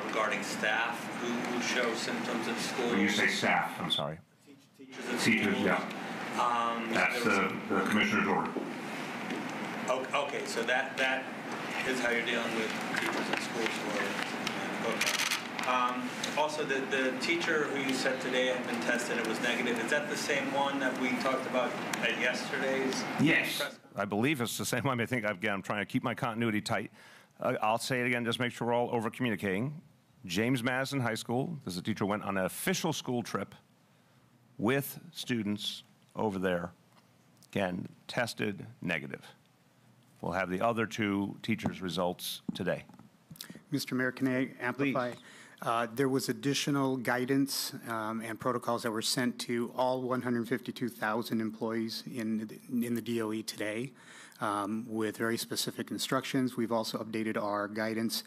regarding staff who show symptoms at school. When you say staff, I'm sorry. Teachers, yeah. That's the commissioner's order. Okay, so that is how you're dealing with teachers at schools. Okay. Also, the teacher who you said today had been tested, it was negative. Is that the same one that we talked about at yesterday's? Yes. I believe it's the same one. I think, again, I'm trying to keep my continuity tight. I'll say it again, just make sure we're all over communicating. James Madison High School, there's a teacher went on an official school trip with students over there, again, tested negative. We'll have the other 2 teachers' results today. Mr. Mayor, can I amplify? There was additional guidance and protocols that were sent to all 152,000 employees in the DOE today with very specific instructions. We've also updated our guidance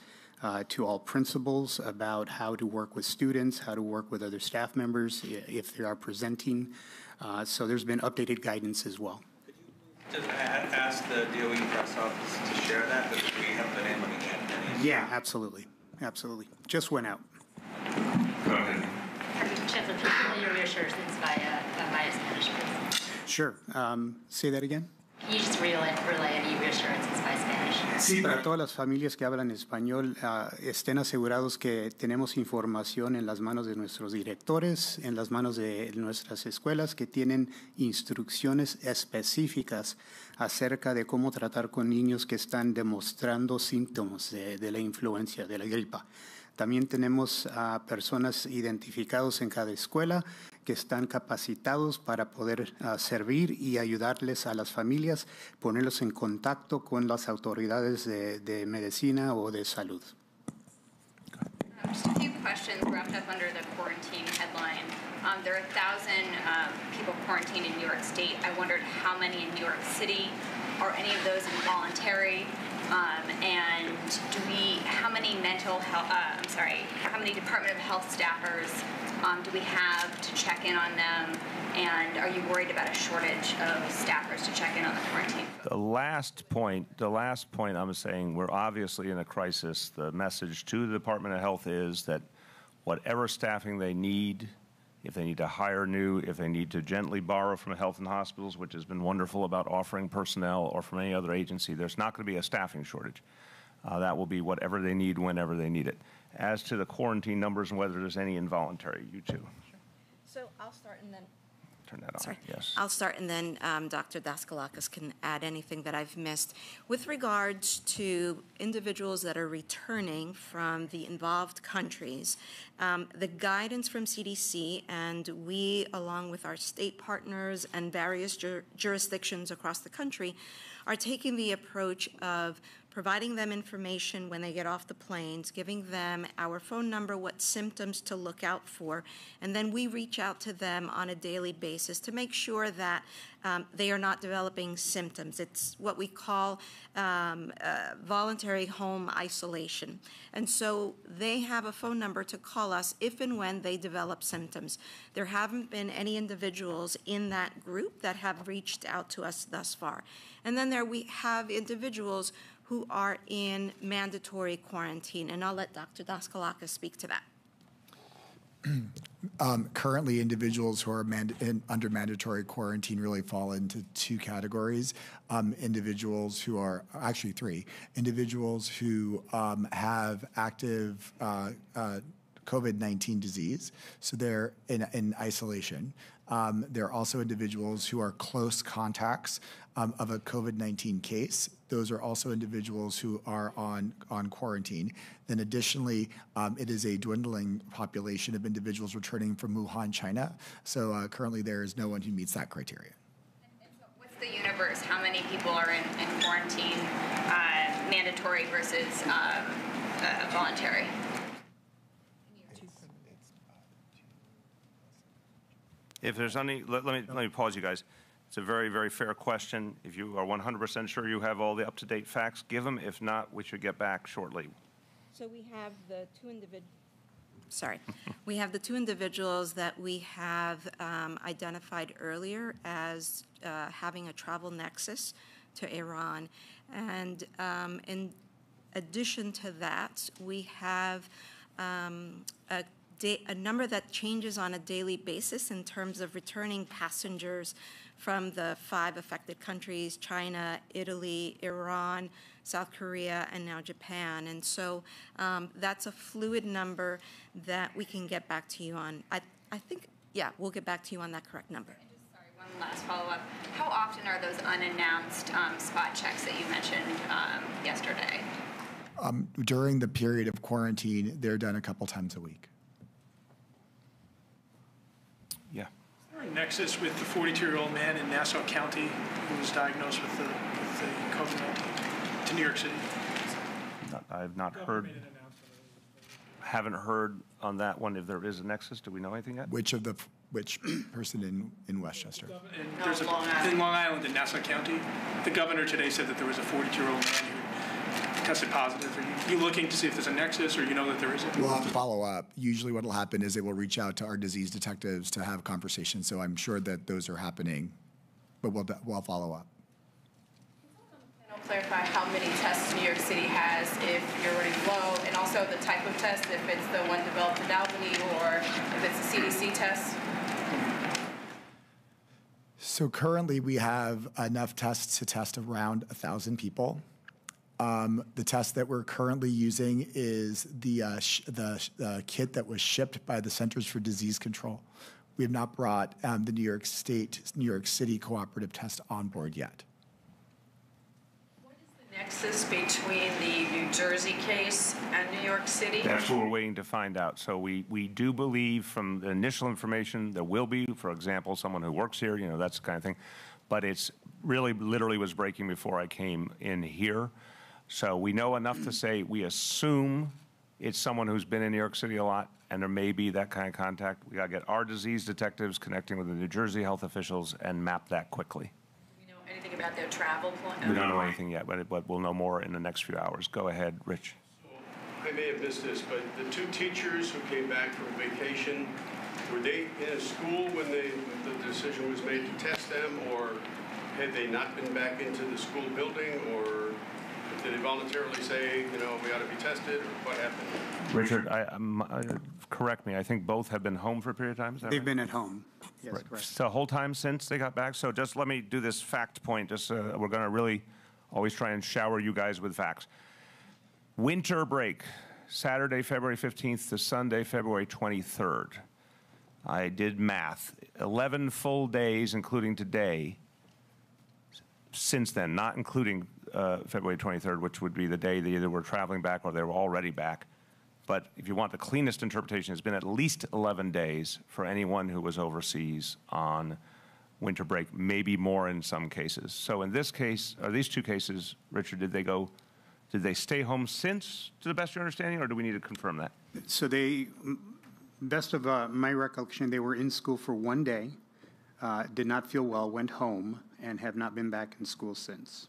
to all principals about how to work with students, how to work with other staff members if they are presenting. So there's been updated guidance as well. Just ask the DOE press office to share that, because we haven't been able to get any. Yeah, absolutely. Absolutely. Just went out. Go ahead. Chancellor, can you relay your reassurances via Spanish, please? Sure. Say that again. Can you just relay any reassurances by Spanish? Sí, para todas las familias que hablan español, estén asegurados que tenemos información en las manos de nuestros directores, en las manos de nuestras escuelas, que tienen instrucciones específicas acerca de cómo tratar con niños que están demostrando síntomas de la influenza, de la gripa. También tenemos a personas identificados en cada escuela que están capacitados para poder servir y ayudarles a las familias, ponerlos en contacto con las autoridades de medicina o de salud. Just a few questions wrapped up under the quarantine headline. There are 1,000 people quarantined in New York State. I wondered how many in New York City. Are any of those involuntary? And how many how many Department of Health staffers do we have to check in on them? And are you worried about a shortage of staffers to check in on the quarantine? The last point I'm saying, we're obviously in a crisis. The message to the Department of Health is that whatever staffing they need, if they need to hire new, if they need to gently borrow from health and hospitals, which has been wonderful about offering personnel, or from any other agency, there's not going to be a staffing shortage. That will be whatever they need, whenever they need it. As to the quarantine numbers and whether there's any involuntary, you too. So I'll start and then. Turn that on. Sorry. Yes. I'll start and then Dr. Daskalakis can add anything that I've missed. With regards to individuals that are returning from the involved countries, the guidance from CDC, and we, along with our state partners and various jurisdictions across the country, are taking the approach of providing them information when they get off the planes, giving them our phone number, what symptoms to look out for, and then we reach out to them on a daily basis to make sure that they are not developing symptoms. It's what we call voluntary home isolation. And so they have a phone number to call us if and when they develop symptoms. There haven't been any individuals in that group that have reached out to us thus far. And then there we have individuals who are in mandatory quarantine, and I'll let Dr. Daskalakis speak to that. Currently, individuals who are under mandatory quarantine really fall into 2 categories. Individuals who are, actually 3, individuals who have active COVID-19 disease, so they're in isolation. There are also individuals who are close contacts of a COVID-19 case. Those are also individuals who are on quarantine. Then additionally, it is a dwindling population of individuals returning from Wuhan, China. So currently there is no one who meets that criteria. What's the universe? How many people are in quarantine, mandatory versus voluntary? If there's any, let me pause you guys. It's a very, very fair question. If you are 100% sure you have all the up-to-date facts, give them. If not, we should get back shortly. So we have the two we have the two individuals that we have identified earlier as having a travel nexus to Iran. And in addition to that, we have a number that changes on a daily basis in terms of returning passengers from the 5 affected countries: China, Italy, Iran, South Korea, and now Japan. And so that's a fluid number that we can get back to you on. I think, yeah, we'll get back to you on that correct number. Sorry, one last follow-up. How often are those unannounced spot checks that you mentioned yesterday? During the period of quarantine, they're done a couple times a week. Yeah. Is there a nexus with the 42-year-old man in Nassau County who was diagnosed with the COVID-19 to New York City? I've not heard, haven't heard on that one if there is a nexus. Do we know anything yet? Which person in Westchester? In Long Island, in Nassau County. The governor today said that there was a 42-year-old man who tested positive. Are you looking to see if there's a nexus, or you know that there isn't? We'll have to follow up. Usually what will happen is they will reach out to our disease detectives to have conversations, so I'm sure that those are happening, but we'll follow up. And I'll clarify how many tests New York City has if you're running low, and also the type of test, if it's the one developed in Albany or if it's a CDC test. So currently we have enough tests to test around 1,000 people. The test that we're currently using is the kit that was shipped by the Centers for Disease Control. We have not brought the New York City cooperative test on board yet. What is the nexus between the New Jersey case and New York City? That's what we're waiting to find out. So we do believe from the initial information there will be, for example, someone who works here, you know, that's the kind of thing. But it's really literally was breaking before I came in here. So we know enough to say we assume it's someone who's been in New York City a lot, and there may be that kind of contact. We got to get our disease detectives connecting with the New Jersey health officials and map that quickly. Do we know anything about their travel plan? We don't know anything yet, but we'll know more in the next few hours. Go ahead, Rich. So, I may have missed this, but the 2 teachers who came back from vacation, were they in a school when the decision was made to test them, or had they not been back into the school building, or did they voluntarily say, you know, we ought to be tested, or what happened? Richard, correct me. I think both have been home for a period of time. Is that They've right? been at home. Yes, Right. correct. The whole time since they got back. So just let me do this fact point. Just we're going to really always try and shower you guys with facts. Winter break, Saturday, February 15th to Sunday, February 23rd. I did math. 11 full days, including today, since then, not including February 23rd, which would be the day they either were traveling back or they were already back. But if you want the cleanest interpretation, it's been at least 11 days for anyone who was overseas on winter break, maybe more in some cases. So in this case, or these 2 cases, Richard, did they stay home since, to the best of your understanding, or do we need to confirm that? So they, best of my recollection, they were in school for 1 day, did not feel well, went home, and have not been back in school since.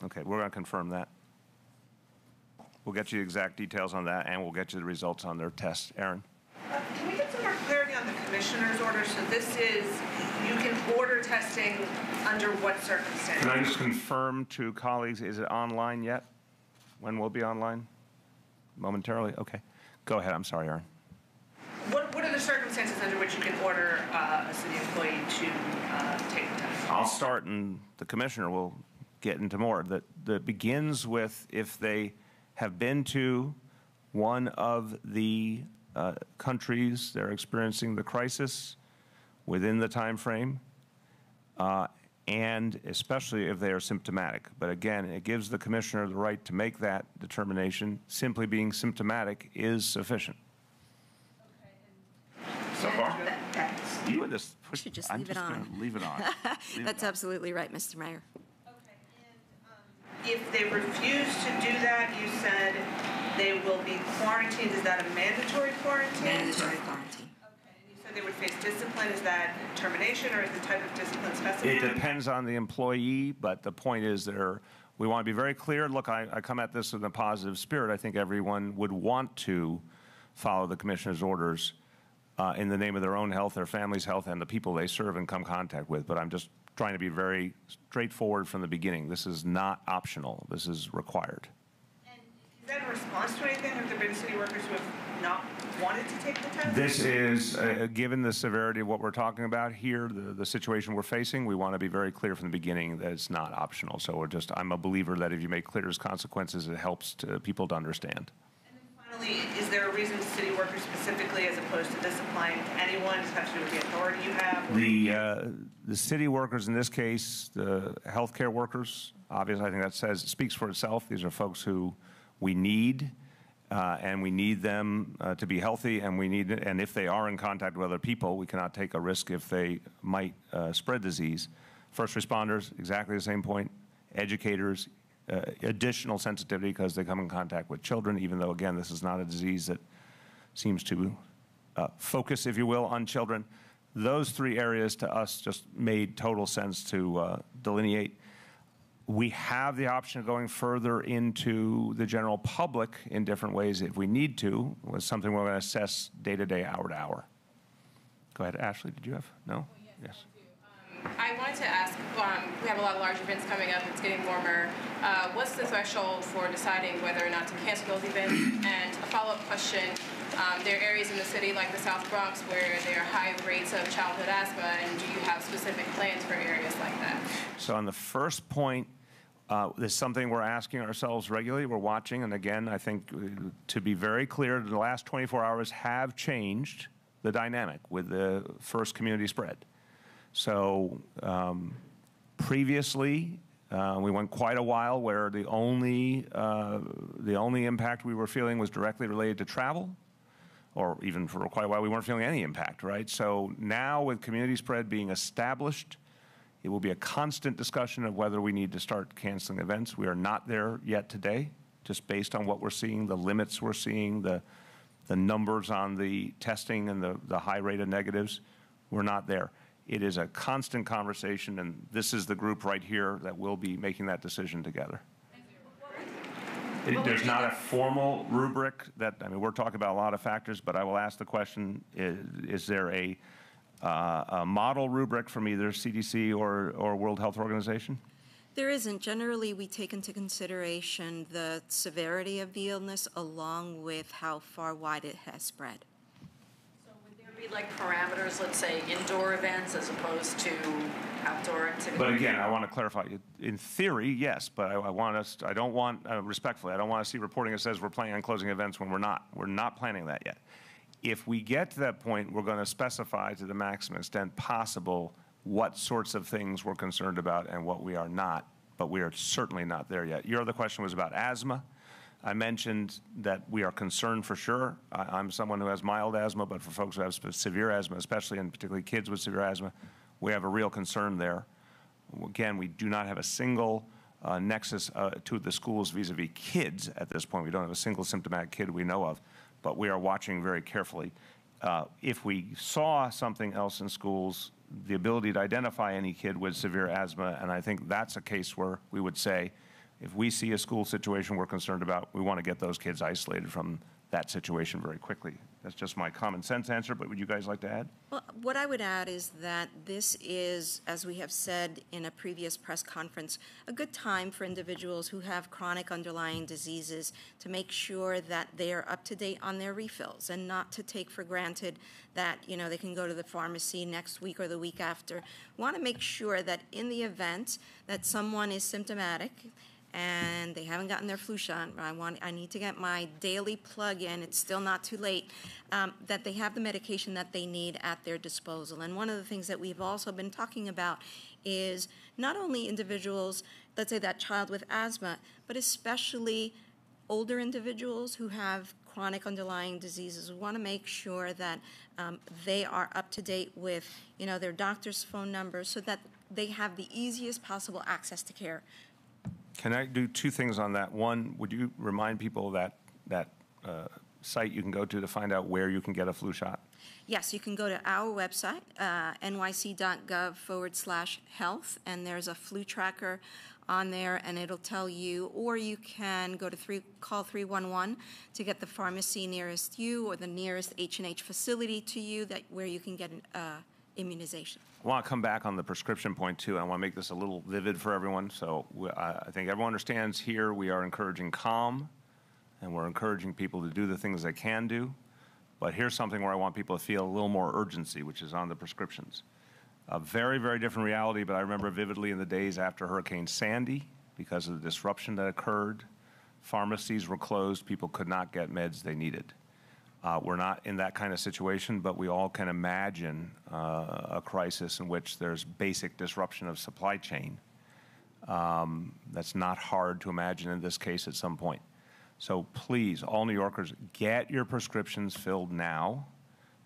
Okay, we're going to confirm that. We'll get you the exact details on that, and we'll get you the results on their tests. Aaron? Can we get some more clarity on the commissioner's order? So this is, you can order testing under what circumstances? Can I just confirm to colleagues, is it online yet? When will it be online? Momentarily? Okay. Go ahead. I'm sorry, Aaron. What are the circumstances under which you can order a city employee to take the test? I'll start, and the commissioner will get into more. That begins with if they have been to one of the countries that are experiencing the crisis within the time frame, and especially if they are symptomatic. But again, it gives the commissioner the right to make that determination. Simply being symptomatic is sufficient. So far? You would just We should just I'm leave it just on. gonna leave it on. Leave That's it on. absolutely right, Mr. Mayor. If they refuse to do that, you said they will be quarantined. Is that a mandatory quarantine? Mandatory quarantine. You said they would face discipline. Is that termination, or is the type of discipline specified? It depends on the employee, but the point is we want to be very clear. Look, I come at this in a positive spirit. I think everyone would want to follow the commissioner's orders in the name of their own health, their family's health, and the people they serve and come in contact with. But I'm just trying to be very straightforward from the beginning. This is not optional. This is required. Is that in response to anything? Have there been city workers who have not wanted to take the test? This is, given the severity of what we're talking about here, the situation we're facing, we want to be very clear from the beginning that it's not optional. So I'm a believer that if you make clear as consequences, it helps people to understand. Finally, is there a reason city workers specifically, as opposed to disapplying anyone? Does it have to do with the authority you have? The city workers in this case, the healthcare workers, obviously I think it speaks for itself. These are folks who we need, and we need them to be healthy, and if they are in contact with other people, we cannot take a risk if they might spread disease. First responders, exactly the same point. Educators, additional sensitivity because they come in contact with children, even though, again, this is not a disease that seems to focus, if you will, on children. Those three areas to us just made total sense to delineate. We have the option of going further into the general public in different ways if we need to. It was something we're going to assess day to day, hour to hour. Go ahead, Ashley, did you have? No? Yes. I wanted to ask, we have a lot of large events coming up, it's getting warmer. What's the threshold for deciding whether or not to cancel those events? And a follow-up question, there are areas in the city like the South Bronx where there are high rates of childhood asthma, and do you have specific plans for areas like that? So on the first point, this is something we're asking ourselves regularly, we're watching, and again, I think to be very clear, the last 24 hours have changed the dynamic with the first community spread. So previously, we went quite a while where the only impact we were feeling was directly related to travel, or even for quite a while we weren't feeling any impact, right? So now with community spread being established, it will be a constant discussion of whether we need to start canceling events. We are not there yet today, just based on what we're seeing, the limits we're seeing, the numbers on the testing and the high rate of negatives. We're not there. It is a constant conversation, and this is the group right here that will be making that decision together. There's not a formal rubric we're talking about a lot of factors, but I will ask the question, is there a model rubric from either CDC or World Health Organization? There isn't. Generally, we take into consideration the severity of the illness along with how far wide it has spread. Be like parameters, let's say indoor events as opposed to outdoor activities? But again, I want to clarify. In theory, yes, but I don't want, respectfully, I don't want to see reporting that says we're planning on closing events when we're not. We're not planning that yet. If we get to that point, we're going to specify to the maximum extent possible what sorts of things we're concerned about and what we are not, but we are certainly not there yet. Your other question was about asthma. I mentioned that we are concerned for sure. I'm someone who has mild asthma, but for folks who have severe asthma, especially and particularly kids with severe asthma, we have a real concern there. Again, we do not have a single nexus to the schools vis-a-vis kids at this point. We don't have a single symptomatic kid we know of, but we are watching very carefully. If we saw something else in schools, the ability to identify any kid with severe asthma, and I think that's a case where we would say, if we see a school situation we're concerned about, we want to get those kids isolated from that situation very quickly. That's just my common sense answer, but would you guys like to add? Well, what I would add is that this is, as we have said in a previous press conference, a good time for individuals who have chronic underlying diseases to make sure that they are up to date on their refills and not to take for granted that, they can go to the pharmacy next week or the week after. We want to make sure that in the event that someone is symptomatic, and they haven't gotten their flu shot, I need to get my daily plug in, it's still not too late, that they have the medication that they need at their disposal. And one of the things that we've also been talking about is not only individuals, let's say that child with asthma, but especially older individuals who have chronic underlying diseases. We want to make sure that they are up to date with, their doctor's phone numbers so that they have the easiest possible access to care. Can I do two things on that? One, would you remind people that site you can go to find out where you can get a flu shot? Yes, you can go to our website, nyc.gov/health, and there's a flu tracker on there, and it'll tell you, or you can go to call 311 to get the pharmacy nearest you or the nearest H&H facility to you where you can get immunization. I want to come back on the prescription point, too. I want to make this a little vivid for everyone. So I think everyone understands here we are encouraging calm, and we're encouraging people to do the things they can do. But here's something where I want people to feel a little more urgency, which is on the prescriptions. A very, very different reality, but I remember vividly in the days after Hurricane Sandy, because of the disruption that occurred, pharmacies were closed, people could not get meds they needed. We're not in that kind of situation, but we all can imagine a crisis in which there's basic disruption of supply chain. That's not hard to imagine in this case at some point. So please, all New Yorkers, get your prescriptions filled now.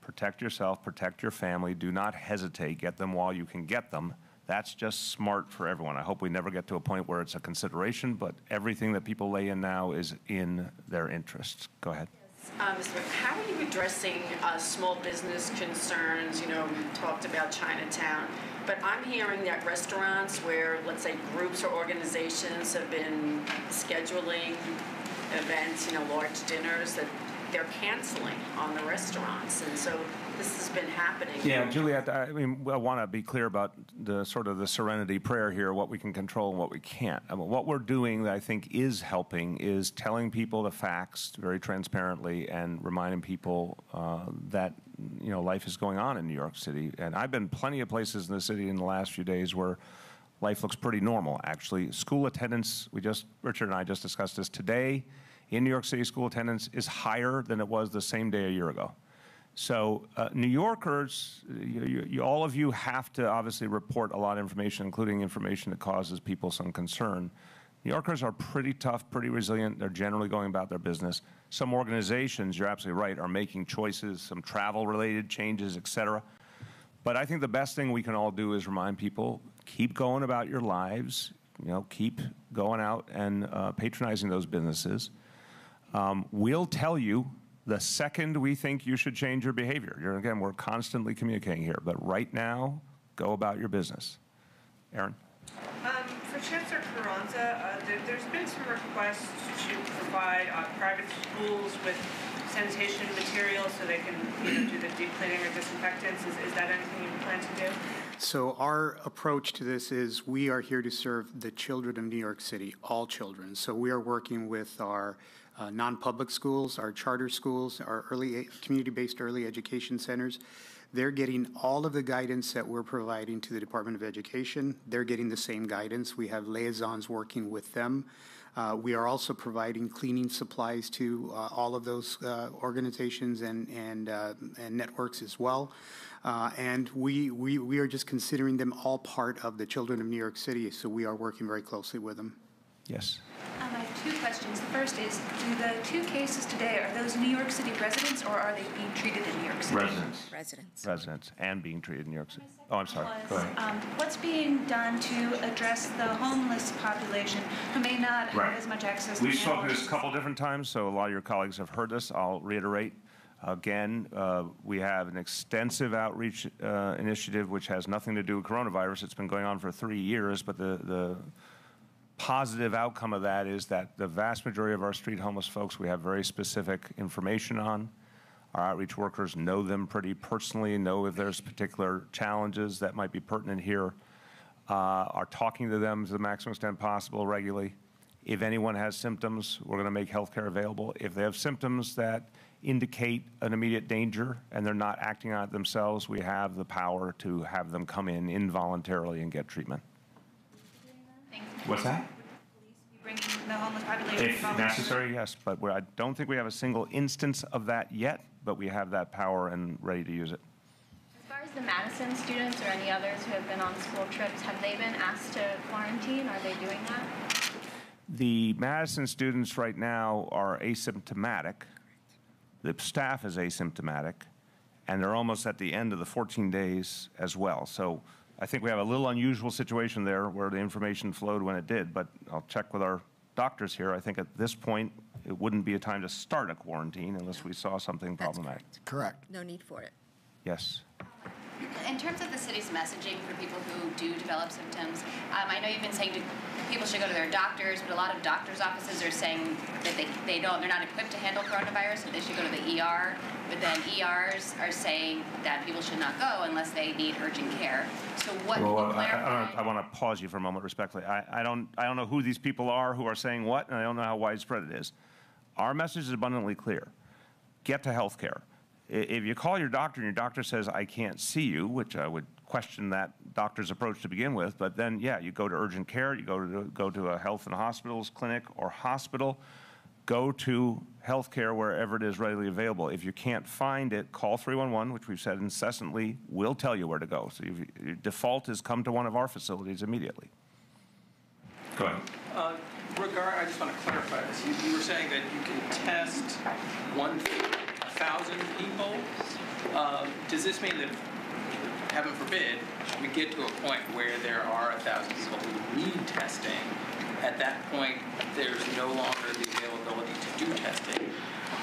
Protect yourself, protect your family. Do not hesitate. Get them while you can get them. That's just smart for everyone. I hope we never get to a point where it's a consideration, but everything that people lay in now is in their interests. Go ahead. How are you addressing small business concerns? We talked about Chinatown, but I'm hearing that restaurants where, let's say, groups or organizations have been scheduling events, large dinners, that they're canceling on the restaurants, and so this has been happening. Yeah, Juliet, I want to be clear about the sort of the serenity prayer here, what we can control and what we can't. What we're doing that I think is helping is telling people the facts very transparently and reminding people that life is going on in New York City. And I've been plenty of places in the city in the last few days where life looks pretty normal, actually. School attendance, Richard and I just discussed this today. In New York City, school attendance is higher than it was the same day a year ago. So New Yorkers, all of you have to obviously report a lot of information, including information that causes people some concern. New Yorkers are pretty tough, pretty resilient. They're generally going about their business. Some organizations, you're absolutely right, are making choices, some travel-related changes, et cetera. But I think the best thing we can all do is remind people, keep going about your lives, keep going out and patronizing those businesses. We'll tell you the second we think you should change your behavior. Again, we're constantly communicating here, but right now, go about your business. Aaron? For Chancellor Carranza, there's been some requests to provide private schools with sanitation materials so they can do the deep cleaning or disinfectants. Is that anything you plan to do? So our approach to this is we are here to serve the children of New York City, all children. So we are working with our non-public schools, our charter schools, our community-based early education centers. They're getting all of the guidance that we're providing to the Department of Education. They're getting the same guidance. We have liaisons working with them. We are also providing cleaning supplies to all of those organizations and networks as well. And we are just considering them all part of the children of New York City, so we are working very closely with them. Yes. I have two questions. The first is, do the two cases today, are those New York City residents or are they being treated in New York City? Residents and being treated in New York City. Oh, I'm sorry. Go ahead. What's being done to address the homeless population who may not have as much access to We've spoken this a couple different times, so a lot of your colleagues have heard this. I'll reiterate. Again, we have an extensive outreach initiative which has nothing to do with coronavirus. It's been going on for 3 years, but the positive outcome of that is that the vast majority of our street homeless folks we have very specific information on. Our outreach workers know them pretty personally, know if there's particular challenges that might be pertinent here, are talking to them to the maximum extent possible regularly. If anyone has symptoms, we're going to make health care available. If they have symptoms that indicate an immediate danger and they're not acting on it themselves, we have the power to have them come in involuntarily and get treatment. What's that? You bring the homeless population? If from- necessary, yes, but I don't think we have a single instance of that yet, but we have that power and ready to use it. As far as the Madison students or any others who have been on school trips, have they been asked to quarantine? Are they doing that? The Madison students right now are asymptomatic. The staff is asymptomatic, and they're almost at the end of the 14 days as well. So I think we have a little unusual situation there where the information flowed when it did, but I'll check with our doctors here. I think at this point, it wouldn't be a time to start a quarantine unless we saw something problematic. Correct. No need for it. Yes. In terms of the city's messaging for people who do develop symptoms, I know you've been saying people should go to their doctors, but a lot of doctors' offices are saying that they're not equipped to handle coronavirus, and they should go to the ER. But then ERs are saying that people should not go unless they need urgent care. So what can you clarify? I want to pause you for a moment respectfully. I don't know who these people are who are saying what, and I don't know how widespread it is. Our message is abundantly clear. Get to health care. If you call your doctor and your doctor says, I can't see you, which I would question that doctor's approach to begin with, but then, yeah, you go to urgent care, you go to a health and hospitals clinic or hospital, go to health care wherever it is readily available. If you can't find it, call 311, which we've said incessantly. We'll tell you where to go. So your default is come to one of our facilities immediately. Go ahead. I just want to clarify this. You were saying that you can test 1,000 people. Does this mean that, heaven forbid, we get to a point where there are 1,000 people who need testing? At that point, there's no longer the availability to do testing.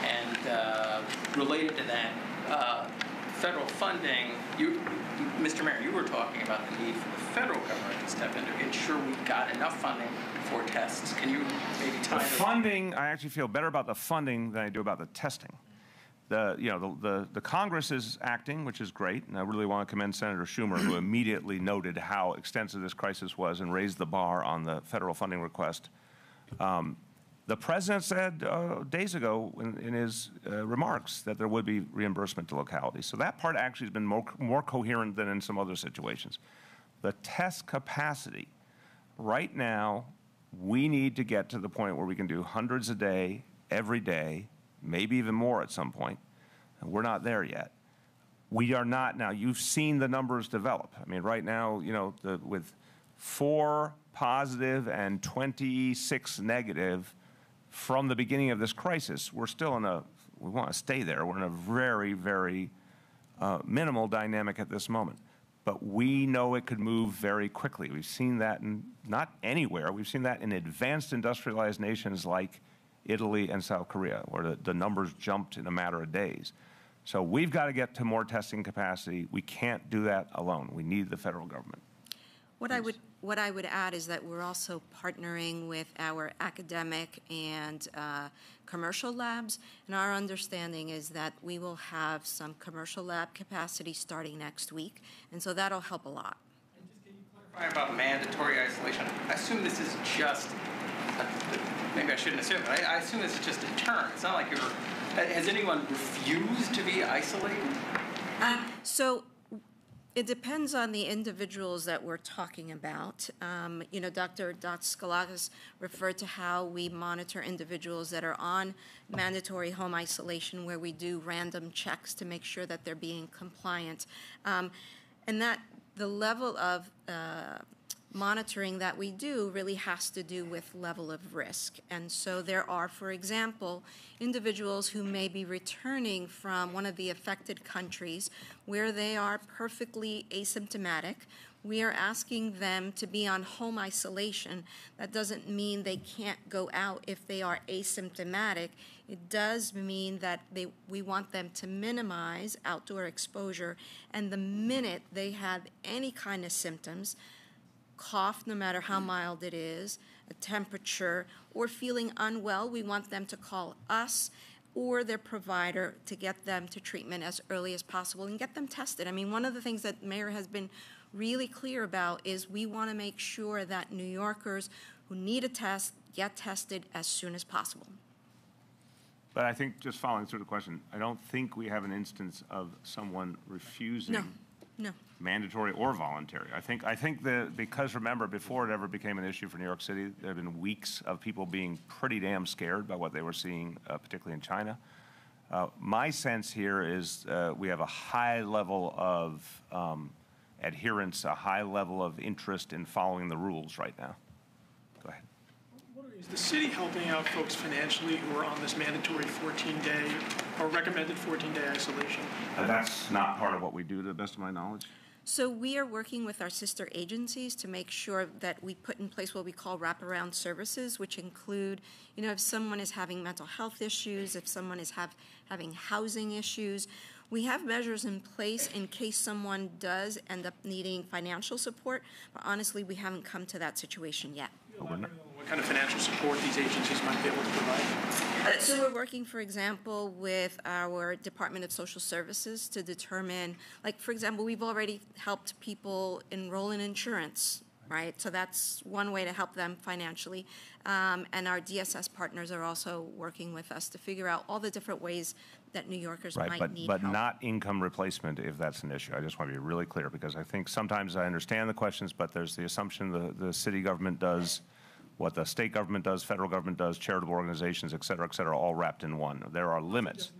And related to that, federal funding, Mr. Mayor, you were talking about the need for the federal government to step in to ensure we've got enough funding for tests. Can you maybe tie the funding? I actually feel better about the funding than I do about the testing. The Congress is acting, which is great, and I really want to commend Senator Schumer, who immediately noted how extensive this crisis was and raised the bar on the federal funding request. The president said days ago in his remarks that there would be reimbursement to localities. So that part actually has been more coherent than in some other situations. The test capacity, right now, we need to get to the point where we can do hundreds a day, every day, maybe even more at some point. And we're not there yet. We are not now. You've seen the numbers develop. I mean, right now, with 4 positive and 26 negative from the beginning of this crisis, we're still we want to stay there. We're in a very, very minimal dynamic at this moment. But we know it could move very quickly. We've seen that not anywhere. We've seen that in advanced industrialized nations like Italy and South Korea, where the numbers jumped in a matter of days. So we've got to get to more testing capacity. We can't do that alone. We need the federal government. What I would add is that we're also partnering with our academic and commercial labs, and our understanding is that we will have some commercial lab capacity starting next week, and so that'll help a lot. And just can you clarify about mandatory isolation? I assume this is just, maybe I shouldn't assume, but I assume this is just a term. It's not like has anyone refused to be isolated? So it depends on the individuals that we're talking about. Dr. Daskalakis referred to how we monitor individuals that are on mandatory home isolation, where we do random checks to make sure that they're being compliant. And that the level of monitoring that we do really has to do with level of risk. And so there are, for example, individuals who may be returning from one of the affected countries where they are perfectly asymptomatic. We are asking them to be on home isolation. That doesn't mean they can't go out if they are asymptomatic. It does mean that we want them to minimize outdoor exposure, and the minute they have any kind of symptoms, cough, no matter how mild it is, a temperature, or feeling unwell, we want them to call us or their provider to get them to treatment as early as possible and get them tested. I mean, one of the things that Mayor has been really clear about is we want to make sure that New Yorkers who need a test get tested as soon as possible. But I think, just following through the question, I don't think we have an instance of someone refusing. No. Mandatory or voluntary. I think that because remember, before it ever became an issue for New York City, there have been weeks of people being pretty damn scared by what they were seeing, particularly in China. My sense here is we have a high level of adherence, a high level of interest in following the rules right now. Go ahead. Is the city helping out folks financially who are on this mandatory 14-day or recommended 14-day isolation? That's not part of what we do, to the best of my knowledge. So we are working with our sister agencies to make sure that we put in place what we call wraparound services, which include, you know, if someone is having mental health issues, if someone is having housing issues, we have measures in place in case someone does end up needing financial support, but honestly, we haven't come to that situation yet. What kind of financial support these agencies might be able to provide? So we're working, for example, with our Department of Social Services to determine, like, for example, we've already helped people enroll in insurance, right? So that's one way to help them financially. And our DSS partners are also working with us to figure out all the different ways that New Yorkers might need but help. not income replacement if that's an issue. I just want to be really clear because I think sometimes I understand the questions, but there's the assumption the city government does what the state government does, federal government does, charitable organizations, et cetera, all wrapped in one. There are limits.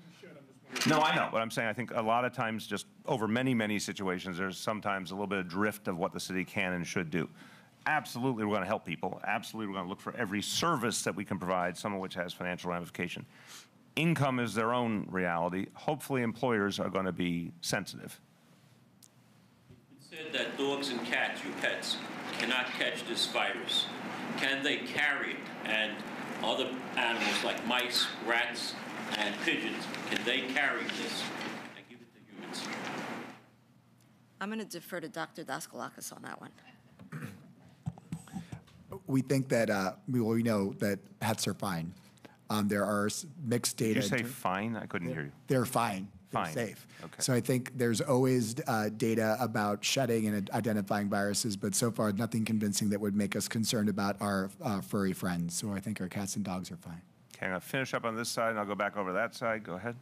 No, I know, but I'm saying I think a lot of times just over many, many situations, there's sometimes a little bit of drift of what the city can and should do. Absolutely, we're going to help people. Absolutely, we're going to look for every service that we can provide, some of which has financial ramification. Income is their own reality. Hopefully, employers are going to be sensitive. It said that dogs and cats, your pets, cannot catch this virus. Can they carry it? And other animals like mice, rats, and pigeons, can they carry this and give it to humans? I'm going to defer to Dr. Daskalakis on that one. We think that, we know that pets are fine. There are mixed data. Did you say fine? I couldn't hear you. They're fine. They're Fine. safe. Okay. So I think there's always data about shedding and identifying viruses, but so far nothing convincing that would make us concerned about our furry friends. So I think our cats and dogs are fine. Okay, I'm going to finish up on this side, and I'll go back over that side. Go ahead.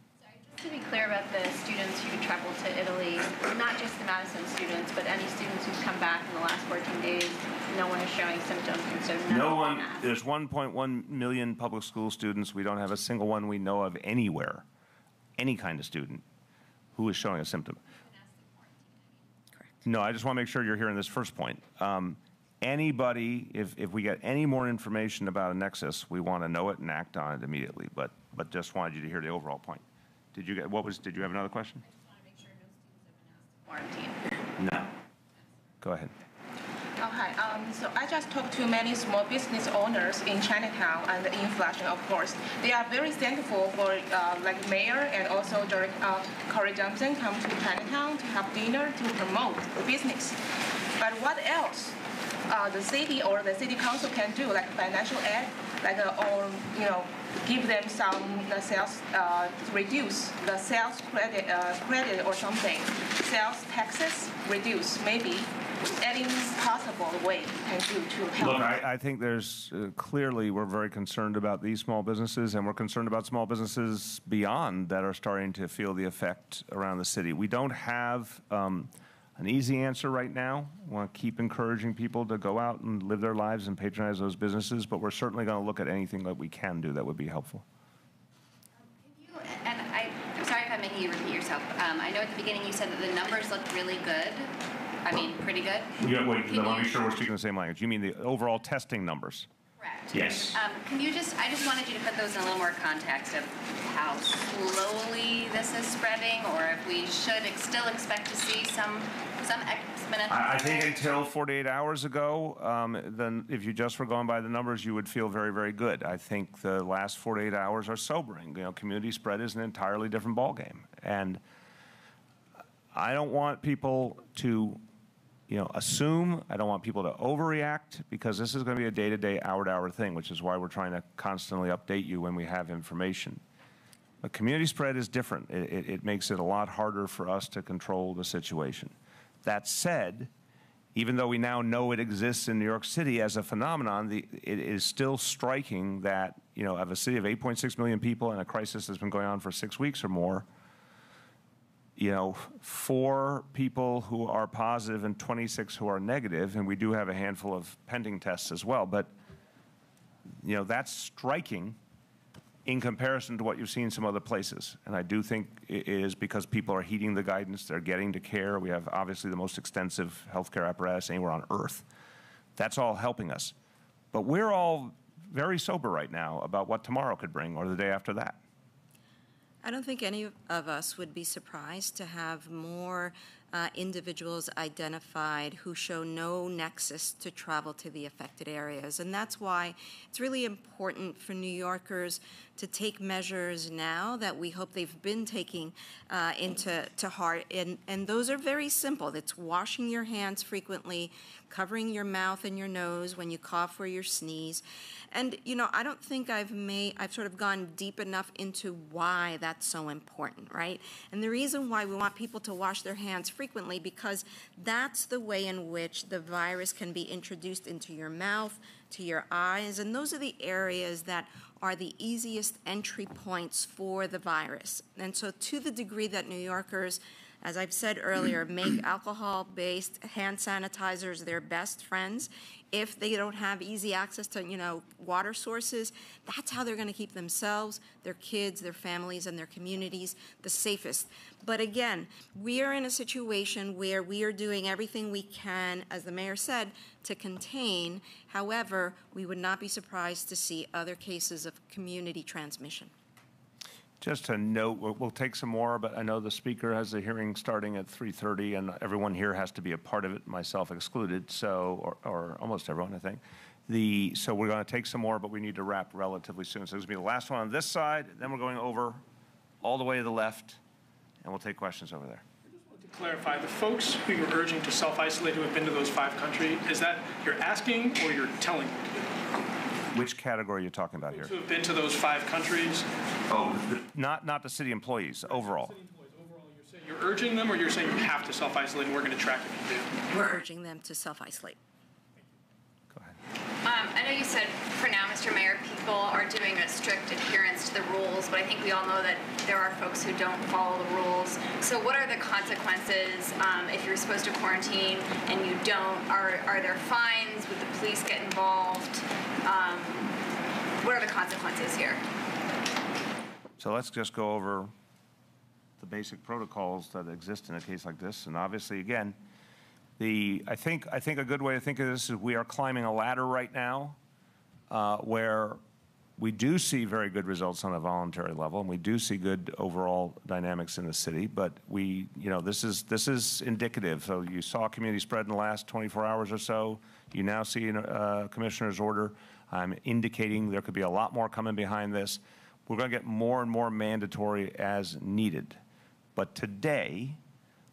To be clear about the students who traveled to Italy, not just the Madison students, but any students who've come back in the last 14 days, no one is showing symptoms, and so No one. There's 1.1 million public school students. We don't have a single one we know of anywhere, any kind of student, who is showing a symptom. Correct. No, I just want to make sure you're hearing this first point. Anybody, if we get any more information about a nexus, we want to know it and act on it immediately. But just wanted you to hear the overall point. Did you get Did you have another question? I just want to make sure no students have been asked to quarantine. No. Go ahead. Oh, hi. So I just talked to many small business owners in Chinatown and in Flushing, of course. They are very thankful for like mayor and also Corey Johnson come to Chinatown to have dinner to promote the business. But what else the city or the city council can do, like financial aid, like or give them some sales reduce the sales credit or something, sales taxes reduce maybe. Any possible way can do to help? Look, I think there's clearly we're very concerned about these small businesses, and we're concerned about small businesses beyond that are starting to feel the effect around the city. We don't have an easy answer right now. We want to keep encouraging people to go out and live their lives and patronize those businesses, but we're certainly going to look at anything that we can do that would be helpful. And I'm sorry if I'm making you repeat yourself. I know at the beginning you said that the numbers looked really good. I mean, pretty good. Yeah, wait, I want to be sure we're speaking the same language. You mean the overall testing numbers? Correct. Yes. Can you just, I just wanted you to put those in a little more context of how slowly this is spreading, or if we should still expect to see some exponential. I think until 48 hours ago, then if you just were going by the numbers, you would feel very, very good. I think the last 48 hours are sobering. Community spread is an entirely different ballgame. And I don't want people to assume. I don't want people to overreact, because this is going to be a day-to-day, hour-to-hour thing, which is why we're trying to constantly update you when we have information. But community spread is different. It makes it a lot harder for us to control the situation. That said, even though we now know it exists in New York City as a phenomenon, it is still striking that, of a city of 8.6 million people and a crisis that's been going on for 6 weeks or more, you know, 4 people who are positive and 26 who are negative, and we do have a handful of pending tests as well, but, you know, that's striking in comparison to what you've seen some other places. And I do think it is because people are heeding the guidance, they're getting to care. We have obviously the most extensive healthcare apparatus anywhere on earth. That's all helping us. But we're all very sober right now about what tomorrow could bring or the day after that. I don't think any of us would be surprised to have more individuals identified who show no nexus to travel to the affected areas. And that's why it's really important for New Yorkers to take measures now that we hope they've been taking into heart. And those are very simple. It's washing your hands frequently, covering your mouth and your nose when you cough or you sneeze. And, you know, I don't think I've sort of gone deep enough into why that's so important, right? And the reason why we want people to wash their hands frequently, because that's the way in which the virus can be introduced into your mouth, to your eyes, and those are the areas that are the easiest entry points for the virus. And so to the degree that New Yorkers, as I've said earlier, make alcohol-based hand sanitizers their best friends, if they don't have easy access to, you know, water sources, that's how they're going to keep themselves, their kids, their families, and their communities the safest. But again, we are in a situation where we are doing everything we can, as the mayor said, to contain. However, we would not be surprised to see other cases of community transmission. Just to note, we'll take some more, but I know the speaker has a hearing starting at 3:30, and everyone here has to be a part of it, myself excluded, so, or almost everyone, I think. So we're going to take some more, but we need to wrap relatively soon. So this will be the last one on this side, then we're going over all the way to the left, and we'll take questions over there. To clarify, the folks who you're urging to self-isolate who have been to those 5 countries, is that you're asking or you're telling them to do? Which category are you talking about here? Who have been to those 5 countries? Oh, not the city employees, overall. City employees, overall, you're saying you're urging them, or you're saying you have to self-isolate and we're going to track if you do? We're urging them to self-isolate. Go ahead. I know you said for now, Mr. Mayor, people are doing a strict adherence to the rules, but I think we all know that there are folks who don't follow the rules. So what are the consequences if you're supposed to quarantine and you don't? Are there fines? Would the police get involved? What are the consequences here? So let's just go over the basic protocols that exist in a case like this. And obviously, again, I think a good way to think of this is we are climbing a ladder right now where we do see very good results on a voluntary level, and we do see good overall dynamics in the city. But we, you know, this is indicative. So you saw community spread in the last 24 hours or so. You now see a commissioner's order indicating there could be a lot more coming behind this. We're going to get more and more mandatory as needed. But today,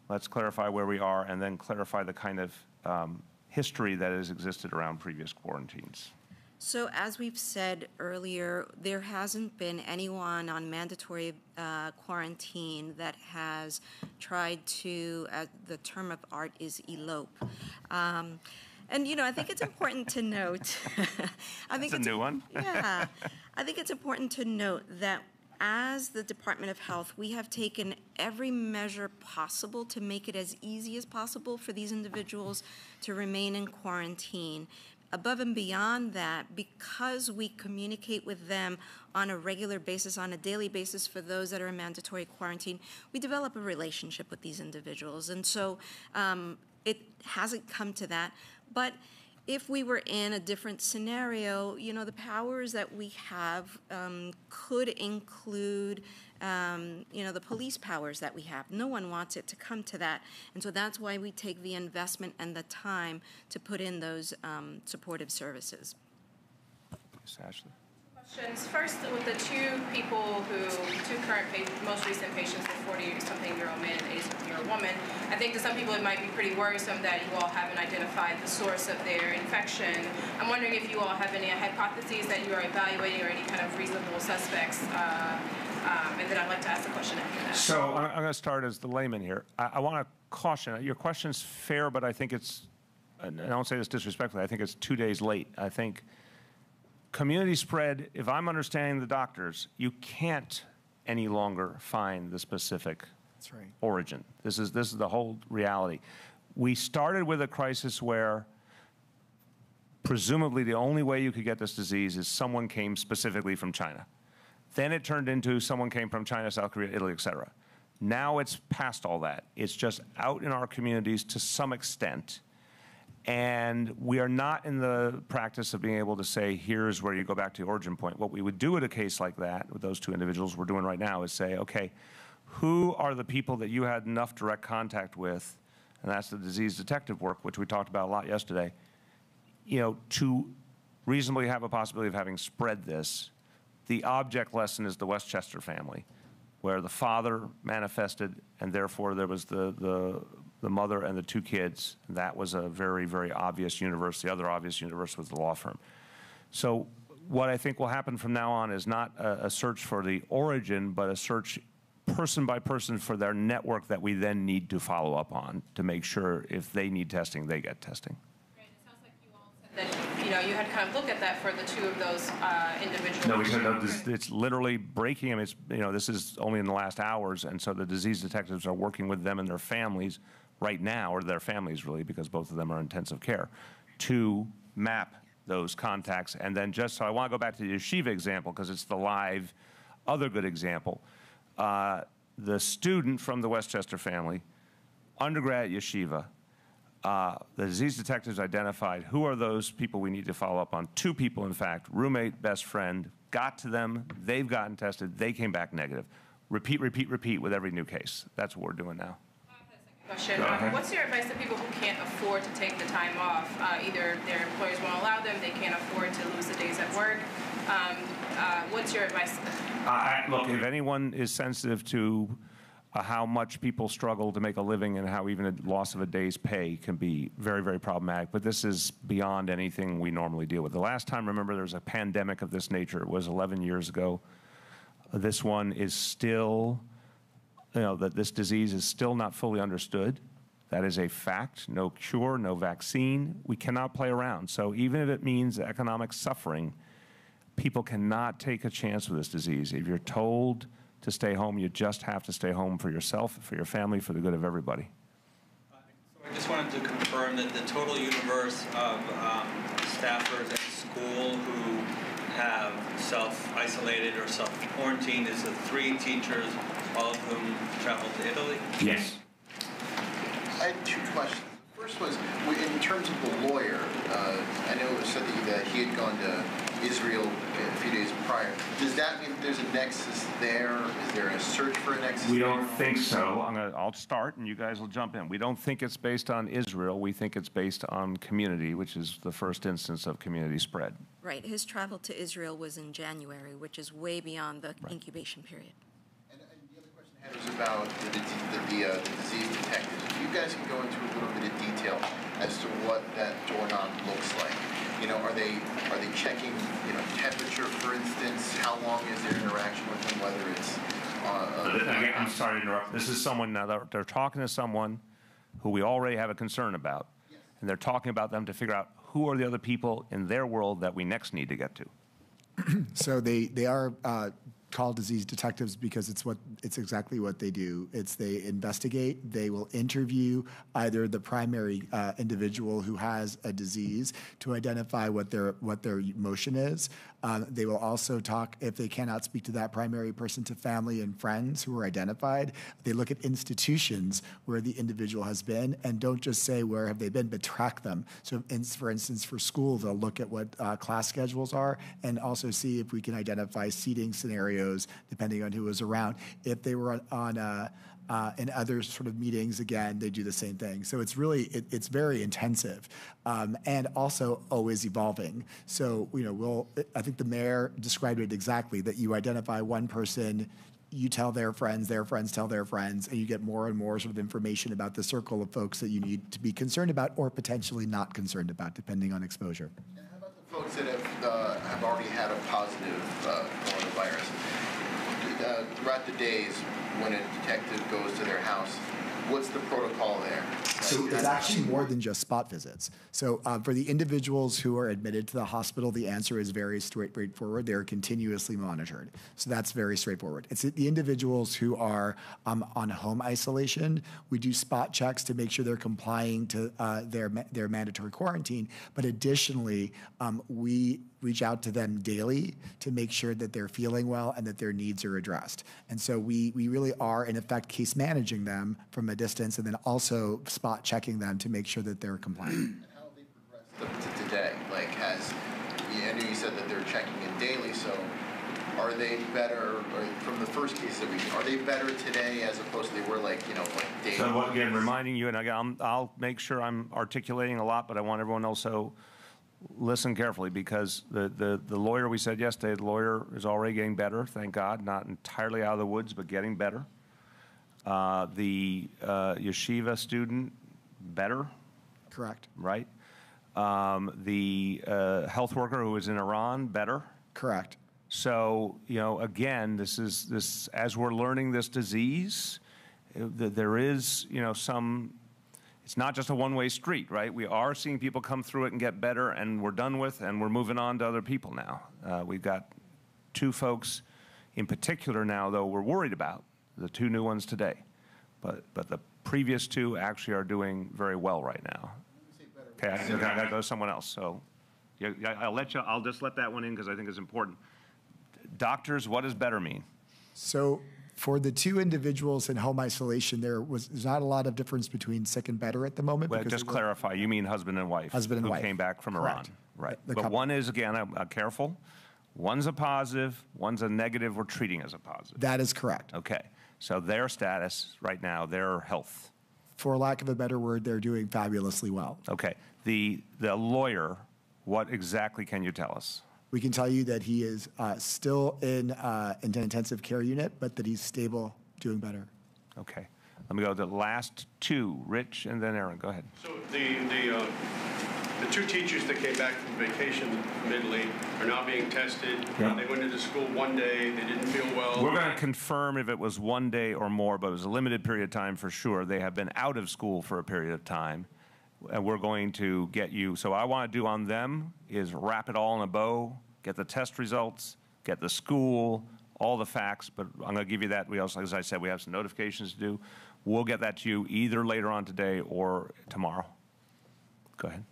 let's clarify where we are and then clarify the kind of history that has existed around previous quarantines. So as we've said earlier, there hasn't been anyone on mandatory quarantine that has tried to, the term of art is elope. And, you know, I think it's important to note. I think it's a new one. Yeah. I think it's important to note that as the Department of Health, we have taken every measure possible to make it as easy as possible for these individuals to remain in quarantine. Above and beyond that, because we communicate with them on a regular basis, on a daily basis for those that are in mandatory quarantine, we develop a relationship with these individuals. And so it hasn't come to that. But if we were in a different scenario, you know, the powers that we have could include, you know, the police powers that we have. No one wants it to come to that. And so that's why we take the investment and the time to put in those supportive services. Ms. Ashley. Questions. First, with the 2 current, most recent patients, the 40-something-year-old man and the 80-something-year-old woman, I think to some people it might be pretty worrisome that you all haven't identified the source of their infection. I'm wondering if you all have any hypotheses that you are evaluating or any kind of reasonable suspects, and then I'd like to ask a question after that. So I'm going to start as the layman here. I want to caution, your question's fair, but I think it's, and I don't say this disrespectfully, I think it's 2 days late. I think community spread, if I'm understanding the doctors, you can't any longer find the specific That's right. Origin. This is the whole reality. We started with a crisis where presumably the only way you could get this disease is someone came specifically from China. Then it turned into someone came from China, South Korea, Italy, et cetera. Now it's past all that. It's just out in our communities to some extent. And we are not in the practice of being able to say, here's where you go back to the origin point. What we would do at a case like that, with those two individuals we're doing right now, is say, okay, who are the people that you had enough direct contact with, and that's the disease detective work, which we talked about a lot yesterday, you know, to reasonably have a possibility of having spread this. The object lesson is the Westchester family, where the father manifested, and therefore there was the mother and the two kids. That was a very, very obvious universe. The other obvious universe was the law firm. So what I think will happen from now on is not a search for the origin, but a search person by person for their network that we then need to follow up on to make sure if they need testing, they get testing. That, you know, you had kind of looked at that for the two of those individuals. No, we said no, it's literally breaking them. It's, you know, this is only in the last hours, and so the disease detectives are working with them and their families right now, or their families really, because both of them are in intensive care, to map those contacts. And then just so I want to go back to the yeshiva example because it's the live other good example. The student from the Westchester family, undergrad at yeshiva, the disease detectives identified who are those people we need to follow up on. Two people, in fact, roommate, best friend, got to them, they've gotten tested, they came back negative. Repeat, repeat, repeat with every new case. That's what we're doing now. Question. What's your advice to people who can't afford to take the time off? Either their employers won't allow them, they can't afford to lose the days at work. What's your advice? Look, if anyone is sensitive to how much people struggle to make a living and how even a loss of a day's pay can be very, very problematic, but this is beyond anything we normally deal with. The last time, remember, there was a pandemic of this nature. It was 11 years ago. This one is still, you know, that this disease is still not fully understood. That is a fact. No cure, no vaccine. We cannot play around. So even if it means economic suffering, people cannot take a chance with this disease. If you're told to stay home, you just have to stay home for yourself, for your family, for the good of everybody. So I just wanted to confirm that the total universe of staffers at school who have self-isolated or self-quarantined is the 3 teachers, all of whom traveled to Italy? Yes. I had 2 questions. The first was, in terms of the lawyer, I know it was said that he had gone to Israel a few days prior. Does that mean there's a nexus there? Is there a search for a nexus? We don't think so. I'll start, and you guys will jump in. We don't think it's based on Israel. We think it's based on community, which is the first instance of community spread. Right. His travel to Israel was in January, which is way beyond the incubation period. And the other question I had was about the disease detectives. If you guys can go into a little bit of detail as to what that doorknob looks like. You know, are they checking, you know, temperature, for instance? How long is their interaction with them? Whether it's Again, I'm sorry to interrupt. This is someone now that they're talking to someone who we already have a concern about, yes. And they're talking about them to figure out who are the other people in their world that we next need to get to. So they are called disease detectives because it's exactly what they do. They investigate. They will interview either the primary individual who has a disease to identify what their emotion is. They will also talk, if they cannot speak to that primary person, to family and friends who are identified. They look at institutions where the individual has been and don't just say where have they been, but track them. So for instance, for school, they'll look at what class schedules are and also see if we can identify seating scenarios depending on who was around. If they were on in other sort of meetings, again, they do the same thing. So it's really, it's very intensive and also always evolving. So, you know, I think the mayor described it exactly, that you identify one person, you tell their friends tell their friends, and you get more and more sort of information about the circle of folks that you need to be concerned about or potentially not concerned about, depending on exposure. And how about the folks that have already had a positive coronavirus? Throughout the days when a detective goes to their house, what's the protocol there? So it's actually more than just spot visits. So for the individuals who are admitted to the hospital, the answer is very straightforward. They are continuously monitored. So that's very straightforward. It's the individuals who are on home isolation. We do spot checks to make sure they're complying to their mandatory quarantine. But additionally, we reach out to them daily to make sure that they're feeling well and that their needs are addressed. And so we really are, in effect, case managing them from a distance and then also spot checking them to make sure that they're compliant. And how have they progressed up to today? Like, I know you said that they're checking in daily, so are they better, or from the first case that are they better today as opposed to they were like daily? So again, reminding you, and again, I'll make sure I'm articulating a lot, but I want everyone also listen carefully, because the lawyer we said yesterday, the lawyer is already getting better, thank God, not entirely out of the woods, but getting better. The yeshiva student, better. Correct. Right. The health worker who was in Iran, better. Correct. So, again, this as we're learning this disease, there is, some. It's not just a one-way street, right? We are seeing people come through it and get better, and we're done with, and we're moving on to other people now. We've got 2 folks in particular now, though, we're worried about, the 2 new ones today. But the previous 2 actually are doing very well right now. Okay, I got to go to someone else. So I'll just let that one in because I think it's important. Doctors, what does better mean? So for the 2 individuals in home isolation, there's not a lot of difference between sick and better at the moment. Well, just clarify, you mean husband and wife? Husband and who wife. Came back from Correct. Iran. Right. The But couple. one is, again, careful. One's a positive, one's a negative. We're treating as a positive. That is correct. Okay. So their status right now, their health. For lack of a better word, they're doing fabulously well. Okay. The lawyer, what exactly can you tell us? We can tell you that he is still in an intensive care unit, but that he's stable, doing better. Okay. Let me go to the last 2, Rich and then Aaron. Go ahead. So the 2 teachers that came back from vacation from Italy are now being tested. Yeah. They went into school one day. They didn't feel well. We're going to confirm if it was 1 day or more, but it was a limited period of time for sure. They have been out of school for a period of time, and we're going to get you. So what I want to do on them is wrap it all in a bow, get the test results, get the school, all the facts, but I'm going to give you that. We also, as I said, we have some notifications to do. We'll get that to you either later on today or tomorrow. Go ahead.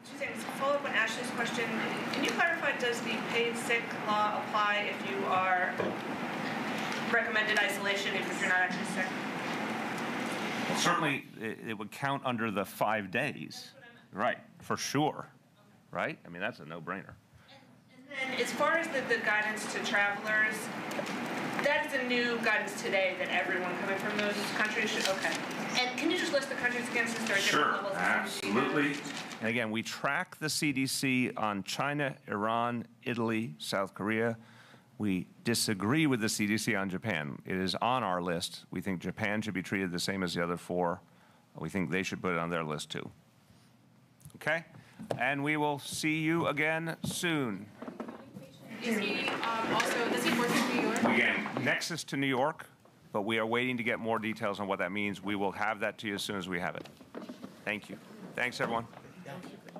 Suzanne, to follow up on Ashley's question, can you clarify, does the paid sick law apply if you are recommended isolation if you're not actually sick? Well, certainly, it would count under the 5 days. Right, for sure. Right? I mean, that's a no-brainer. And as far as the guidance to travelers, that is a new guidance today that everyone coming from those countries should, okay. And can you just list the countries again, since there are different levels of Absolutely. And again, we track the CDC on China, Iran, Italy, South Korea. We disagree with the CDC on Japan. It is on our list. We think Japan should be treated the same as the other 4. We think they should put it on their list too. Okay? And we will see you again soon. Is he also, does he work in New York? Again, nexus to New York, but we are waiting to get more details on what that means. We will have that to you as soon as we have it. Thank you. Thanks, everyone. Thank you.